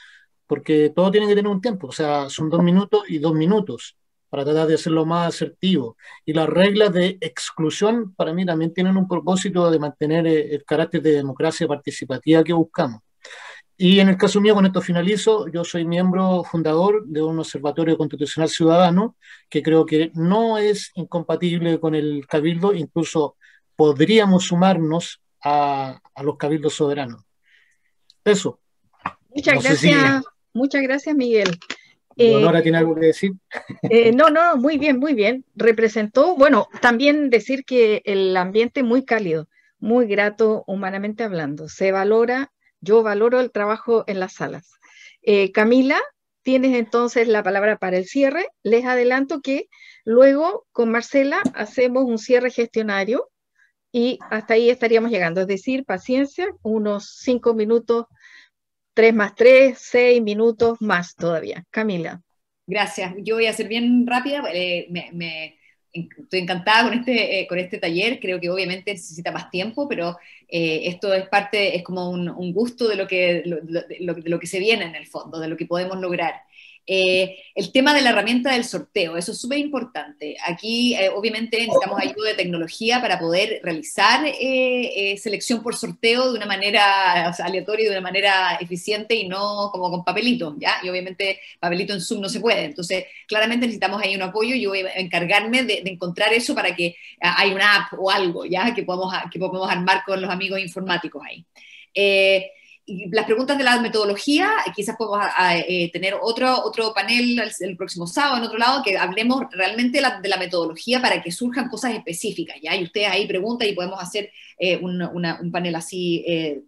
porque todo tiene que tener un tiempo, o sea, son 2 minutos y 2 minutos para tratar de hacerlo más asertivo. Y las reglas de exclusión para mí también tienen un propósito de mantener el carácter de democracia participativa que buscamos. Y en el caso mío, con esto finalizo, yo soy miembro fundador de un observatorio constitucional ciudadano que creo que no es incompatible con el cabildo, incluso podríamos sumarnos a los cabildos soberanos. Eso. Muchas No sé gracias, muchas gracias, Miguel. Leonora tiene algo que decir. No, muy bien, muy bien. Representó, bueno, también decir que el ambiente muy cálido, muy grato humanamente hablando. Se valora, yo valoro el trabajo en las salas. Camila, tienes entonces la palabra para el cierre. Les adelanto que luego con Marcela hacemos un cierre gestionario y hasta ahí estaríamos llegando. Es decir, paciencia, unos 5 minutos, 3 más 3, 6 minutos más todavía. Camila. Gracias. Yo voy a ser bien rápida. Estoy encantada con este taller. Creo que obviamente necesita más tiempo, pero esto es parte, es como un gusto de de lo que se viene en el fondo, de lo que podemos lograr. El tema de la herramienta del sorteo, eso es súper importante. Aquí obviamente necesitamos ayuda de tecnología para poder realizar selección por sorteo de una manera, o sea, aleatoria, de una manera eficiente y no como con papelito, ¿ya? Y obviamente papelito en Zoom no se puede. Entonces, claramente necesitamos ahí un apoyo. Yo voy a encargarme de encontrar eso para que hay una app o algo, ¿ya? Que podamos armar con los amigos informáticos ahí. Y las preguntas de la metodología, quizás podemos tener otro panel el próximo sábado en otro lado, que hablemos realmente de la metodología para que surjan cosas específicas, ¿ya? Y ustedes ahí preguntan y podemos hacer un panel así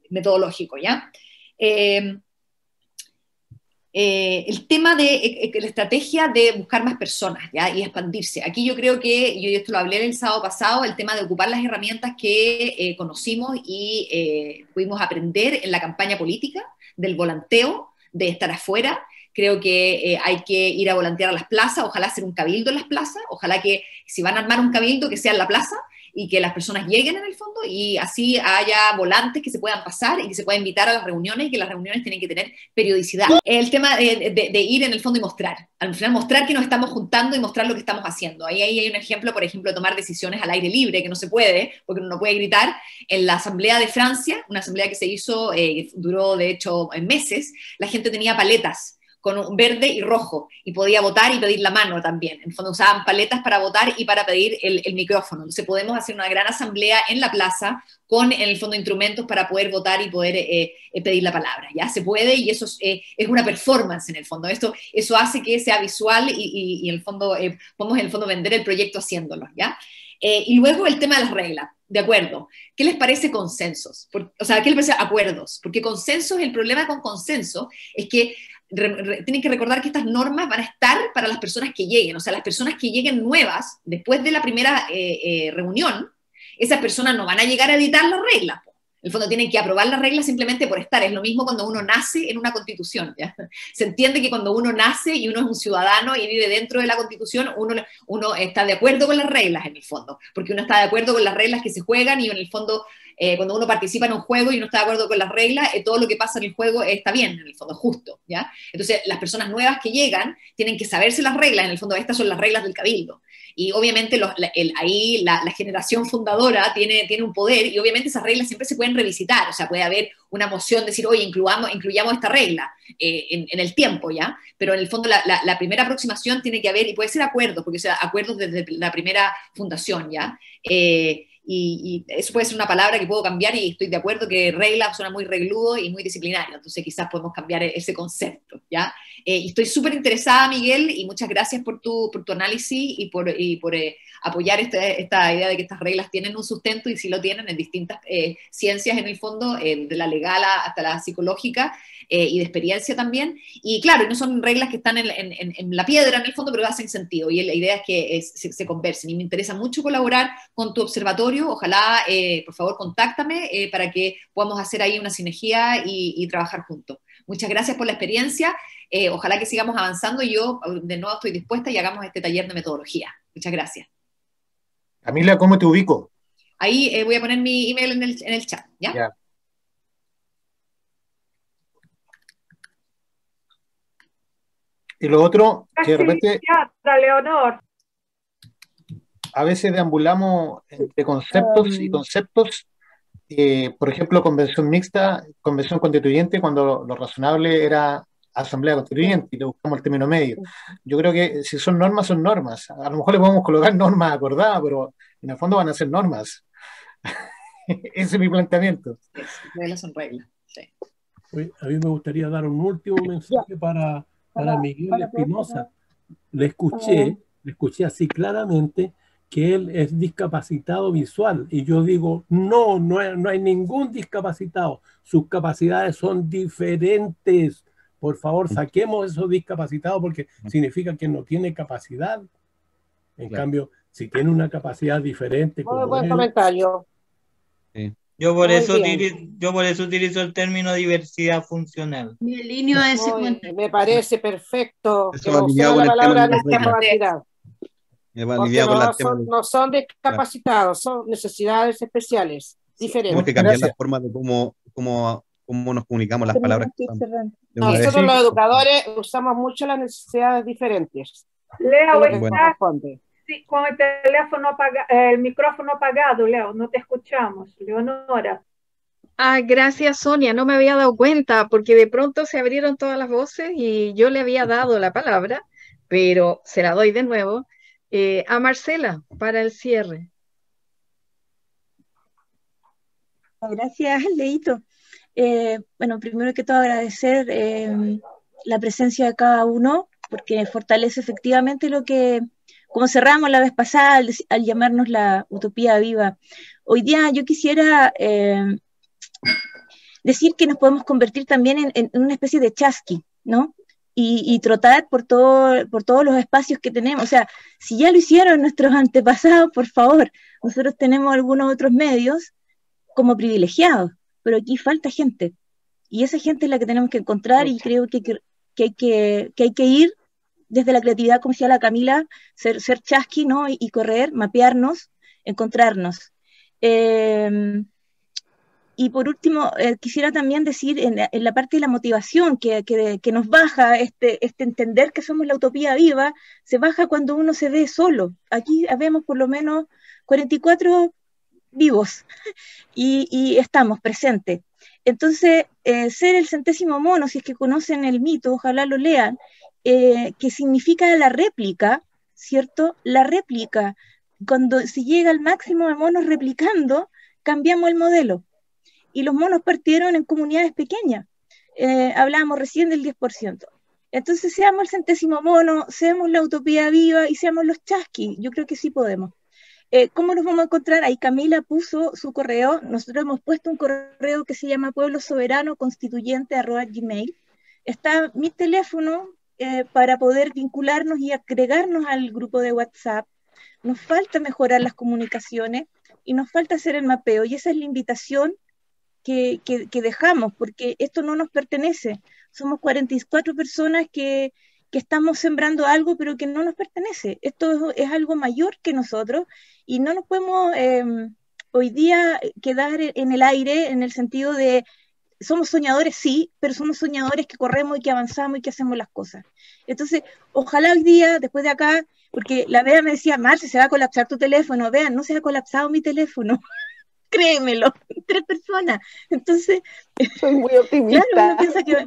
metodológico, ¿ya? El tema de la estrategia de buscar más personas, ¿ya? Y expandirse. Aquí yo creo que, yo esto lo hablé el sábado pasado, el tema de ocupar las herramientas que conocimos y pudimos aprender en la campaña política, del volanteo, de estar afuera. Creo que hay que ir a volantear a las plazas, ojalá hacer un cabildo en las plazas, ojalá que si van a armar un cabildo que sea en la plaza, y que las personas lleguen en el fondo y así haya volantes que se puedan pasar y que se pueda invitar a las reuniones y que las reuniones tienen que tener periodicidad. El tema de ir en el fondo y mostrar, al final mostrar que nos estamos juntando y mostrar lo que estamos haciendo. Ahí hay un ejemplo, por ejemplo, de tomar decisiones al aire libre, que no se puede, porque uno no puede gritar. En la Asamblea de Francia, una asamblea que se hizo, duró de hecho meses, la gente tenía paletas con un verde y rojo, y podía votar y pedir la mano también. En el fondo usaban paletas para votar y para pedir el micrófono. Entonces podemos hacer una gran asamblea en la plaza con, en el fondo, instrumentos para poder votar y poder pedir la palabra. ¿Ya? Se puede, y eso es una performance en el fondo. Eso hace que sea visual y en el fondo podemos en el fondo vender el proyecto haciéndolo. ¿Ya? Y luego el tema de las reglas. De acuerdo. ¿Qué les parece consensos? O sea, ¿qué les parece acuerdos? Porque consensos, el problema con consenso es que tienen que recordar que estas normas van a estar para las personas que lleguen, o sea, las personas que lleguen nuevas después de la primera reunión, esas personas no van a llegar a editar las reglas. En el fondo tienen que aprobar las reglas simplemente por estar. Es lo mismo cuando uno nace en una constitución, ¿ya? Se entiende que cuando uno nace y uno es un ciudadano y vive dentro de la constitución, uno está de acuerdo con las reglas en el fondo, porque uno está de acuerdo con las reglas que se juegan y en el fondo cuando uno participa en un juego y uno está de acuerdo con las reglas, todo lo que pasa en el juego está bien, en el fondo, justo, ¿ya? Entonces, las personas nuevas que llegan tienen que saberse las reglas, en el fondo, estas son las reglas del cabildo. Y obviamente ahí la generación fundadora tiene un poder, y obviamente esas reglas siempre se pueden revisitar, o sea, puede haber una moción de decir, oye, incluyamos esta regla en el tiempo, ¿ya? Pero en el fondo la primera aproximación tiene que haber, y puede ser acuerdos, porque sea acuerdos desde la primera fundación, ¿ya? Y eso puede ser una palabra que puedo cambiar, y estoy de acuerdo que regla suena muy regludo y muy disciplinario, entonces quizás podemos cambiar ese concepto, ¿ya? Y estoy súper interesada, Miguel, y muchas gracias por tu análisis y por apoyar esta idea de que estas reglas tienen un sustento, y sí lo tienen en distintas ciencias en el fondo, de la legal hasta la psicológica, y de experiencia también, y claro, no son reglas que están en la piedra en el fondo, pero hacen sentido, y la idea es que se conversen, y me interesa mucho colaborar con tu observatorio. Ojalá, por favor, contáctame para que podamos hacer ahí una sinergia y trabajar juntos. Muchas gracias por la experiencia. ojalá que sigamos avanzando y yo de nuevo estoy dispuesta y hagamos este taller de metodología. Muchas gracias. Camila, ¿cómo te ubico? Ahí voy a poner mi email en el chat, ¿ya? Ya. Y lo otro, que de repente Leonor. a veces deambulamos entre conceptos y conceptos. Por ejemplo, convención mixta, convención constituyente, cuando lo razonable era asamblea constituyente y le buscamos el término medio. Yo creo que si son normas, son normas. A lo mejor le podemos colocar normas acordadas, pero en el fondo van a ser normas. Ese es mi planteamiento. Reglas son reglas. Sí. A mí me gustaría dar un último mensaje para Miguel Espinosa. Le escuché así claramente que él es discapacitado visual y yo digo, no hay ningún discapacitado, sus capacidades son diferentes. Por favor, saquemos esos discapacitados porque significa que no tiene capacidad. En cambio, si tiene una capacidad diferente como buen él, comentario. Sí. Yo por eso utilizo el término diversidad funcional. Me alineo a ese comentario. Me parece perfecto que Eso usted la palabra discapacidad. Porque no son discapacitados, son necesidades especiales, diferentes. Tenemos que cambiar la forma de cómo nos comunicamos las palabras. Nosotros los educadores usamos mucho las necesidades diferentes. Leo, sí, con el teléfono el micrófono apagado, Leo, no te escuchamos. Leonora. Gracias, Sonia, no me había dado cuenta porque de pronto se abrieron todas las voces y yo le había dado la palabra, pero se la doy de nuevo a Marcela para el cierre. Gracias, Leito. Bueno, primero que todo agradecer la presencia de cada uno, porque fortalece efectivamente como cerramos la vez pasada al llamarnos la utopía viva. Hoy día yo quisiera decir que nos podemos convertir también en una especie de chasqui, ¿no? Y trotar por todos los espacios que tenemos. O sea, si ya lo hicieron nuestros antepasados, por favor, nosotros tenemos algunos otros medios como privilegiados, pero aquí falta gente, y esa gente es la que tenemos que encontrar, y creo que hay que ir desde la creatividad, como decía la Camila, ser chasqui, ¿no? Y correr, mapearnos, encontrarnos. Y por último, quisiera también decir en la parte de la motivación que nos baja este entender que somos la utopía viva, se baja cuando uno se ve solo. Aquí vemos por lo menos 44 vivos y estamos presentes. Entonces, ser el centésimo mono, si es que conocen el mito, ojalá lo lean, que significa la réplica, ¿cierto? La réplica. Cuando se llega al máximo de monos replicando, cambiamos el modelo. Y los monos partieron en comunidades pequeñas. Hablábamos recién del 10%. Entonces, seamos el centésimo mono, seamos la utopía viva y seamos los chasquis. Yo creo que sí podemos. ¿Cómo nos vamos a encontrar? Ahí Camila puso su correo. Nosotros hemos puesto un correo que se llama pueblosoberanoconstituyente@gmail. Está mi teléfono para poder vincularnos y agregarnos al grupo de WhatsApp. Nos falta mejorar las comunicaciones y nos falta hacer el mapeo. Y esa es la invitación que dejamos, porque esto no nos pertenece. Somos 44 personas que estamos sembrando algo, pero que no nos pertenece. Esto es algo mayor que nosotros, y no nos podemos hoy día quedar en el aire, en el sentido de, somos soñadores, sí, pero somos soñadores que corremos y que avanzamos y que hacemos las cosas. Entonces, ojalá hoy día, después de acá, porque la Bea me decía, Marce, se va a colapsar tu teléfono. Vean, no se ha colapsado mi teléfono. Créemelo, 3 personas. Entonces, soy muy optimista. Claro, uno piensa que...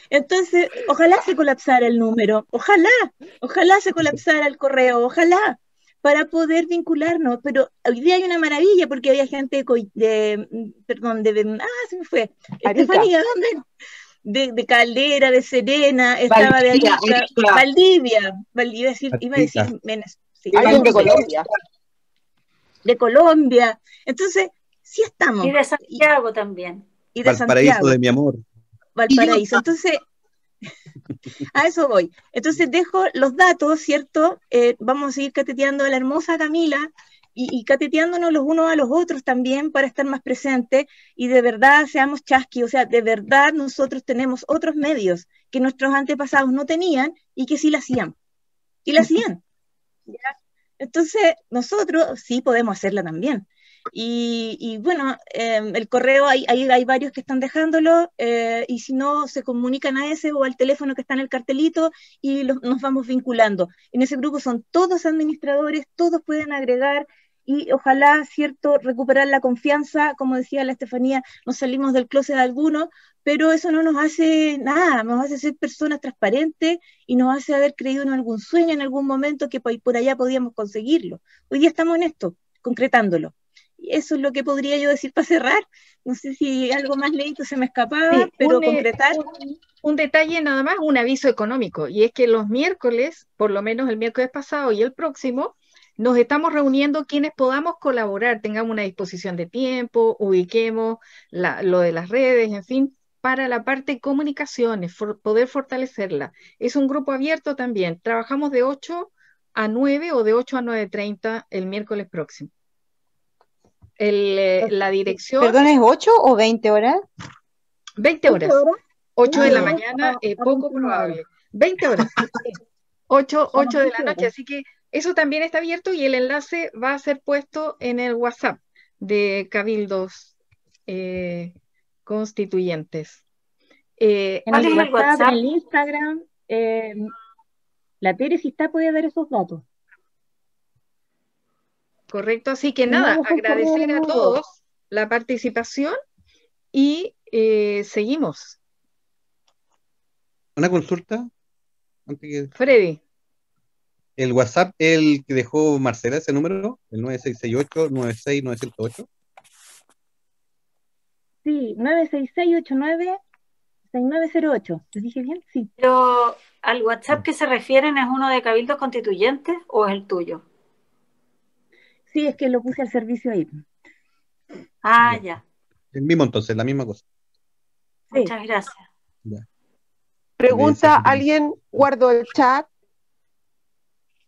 Entonces, ojalá se colapsara el número, ojalá se colapsara el correo, ojalá, para poder vincularnos. Pero hoy día hay una maravilla, porque había gente se me fue, Estefanía, ¿dónde? De Caldera, de Serena, estaba Valdivia, Valdivia, iba a decir sí, de Colombia. De Colombia. Entonces, sí estamos. Y de Santiago también. Y de Valparaíso, Santiago. de mi amor. Valparaíso. Entonces, a eso voy. Entonces dejo los datos, ¿cierto? Vamos a seguir cateteando a la hermosa Camila, y cateteándonos los unos a los otros también para estar más presentes, y de verdad seamos chasqui, o sea, de verdad nosotros tenemos otros medios que nuestros antepasados no tenían y que sí la hacían, y la hacían, ¿ya? Entonces nosotros sí podemos hacerla también. Y bueno, el correo, hay varios que están dejándolo, y si no, se comunican a ese o al teléfono que está en el cartelito y nos vamos vinculando. En ese grupo son todos administradores, todos pueden agregar, y ojalá, cierto, recuperar la confianza. Como decía la Estefanía, nos salimos del closet de algunos, pero eso no nos hace nada, nos hace ser personas transparentes y nos hace haber creído en algún sueño en algún momento que por allá podíamos conseguirlo. Hoy día estamos en esto, concretándolo. Eso es lo que podría yo decir para cerrar. No sé si algo más leído se me escapaba, sí, pero concretar. Un detalle nada más, un aviso económico, y es que los miércoles, por lo menos el miércoles pasado y el próximo, nos estamos reuniendo quienes podamos colaborar, tengamos una disposición de tiempo, ubiquemos lo de las redes, en fin, para la parte de comunicaciones, poder fortalecerla. Es un grupo abierto también. Trabajamos de 8 a 9 o de 8 a 9:30 el miércoles próximo. La dirección... ¿Perdón, es 8 o 20 horas? 20 horas. 8 de la mañana, poco probable. 20 horas. 8 de la noche, así que eso también está abierto, y el enlace va a ser puesto en el WhatsApp de Cabildos Constituyentes. En el WhatsApp, en el Instagram, la Tere, si está, puede dar esos datos. Correcto, así que nada, agradecer a todos la participación y seguimos. Una consulta. Freddy. ¿El WhatsApp, el que dejó Marcela, ese número, el 9668-96908? Sí, 96689-6908. ¿Te dije bien? Sí. Pero, ¿al WhatsApp que se refieren es uno de Cabildos Constituyentes o es el tuyo? Sí, es que lo puse al servicio ahí. Ah, ya. El mismo entonces, la misma cosa. Sí. Muchas gracias. Ya. Pregunta, ¿alguien guardó el chat?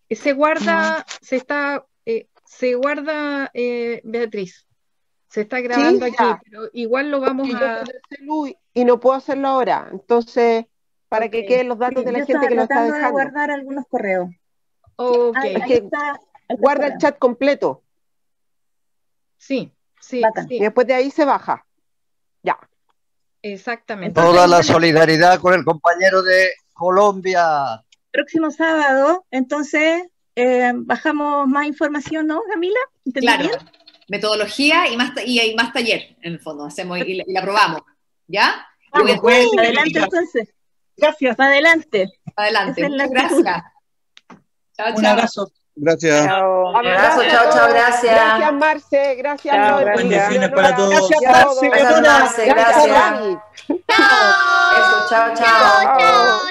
Se guarda, Beatriz. Se está grabando sí, aquí, pero igual lo vamos a... Y no puedo hacerlo ahora. Entonces, para que queden los datos de la gente que lo está dejando. De guardar algunos correos. Okay. Es que guarda el chat completo. Sí. Y después de ahí se baja. Ya. Exactamente. Toda la solidaridad con el compañero de Colombia. Próximo sábado, entonces, bajamos más información, ¿no, Camila? Claro, bien? Metodología y más taller, en el fondo, hacemos y la probamos, ¿ya? Adelante, entonces. Gracias, adelante. Adelante, muchas gracias. Chao, un abrazo. Gracias. Un abrazo, chao, gracias. Gracias, Marce, gracias, Lori. Bendiciones para todos. Gracias, Marce, gracias. Eso, chao. Chao.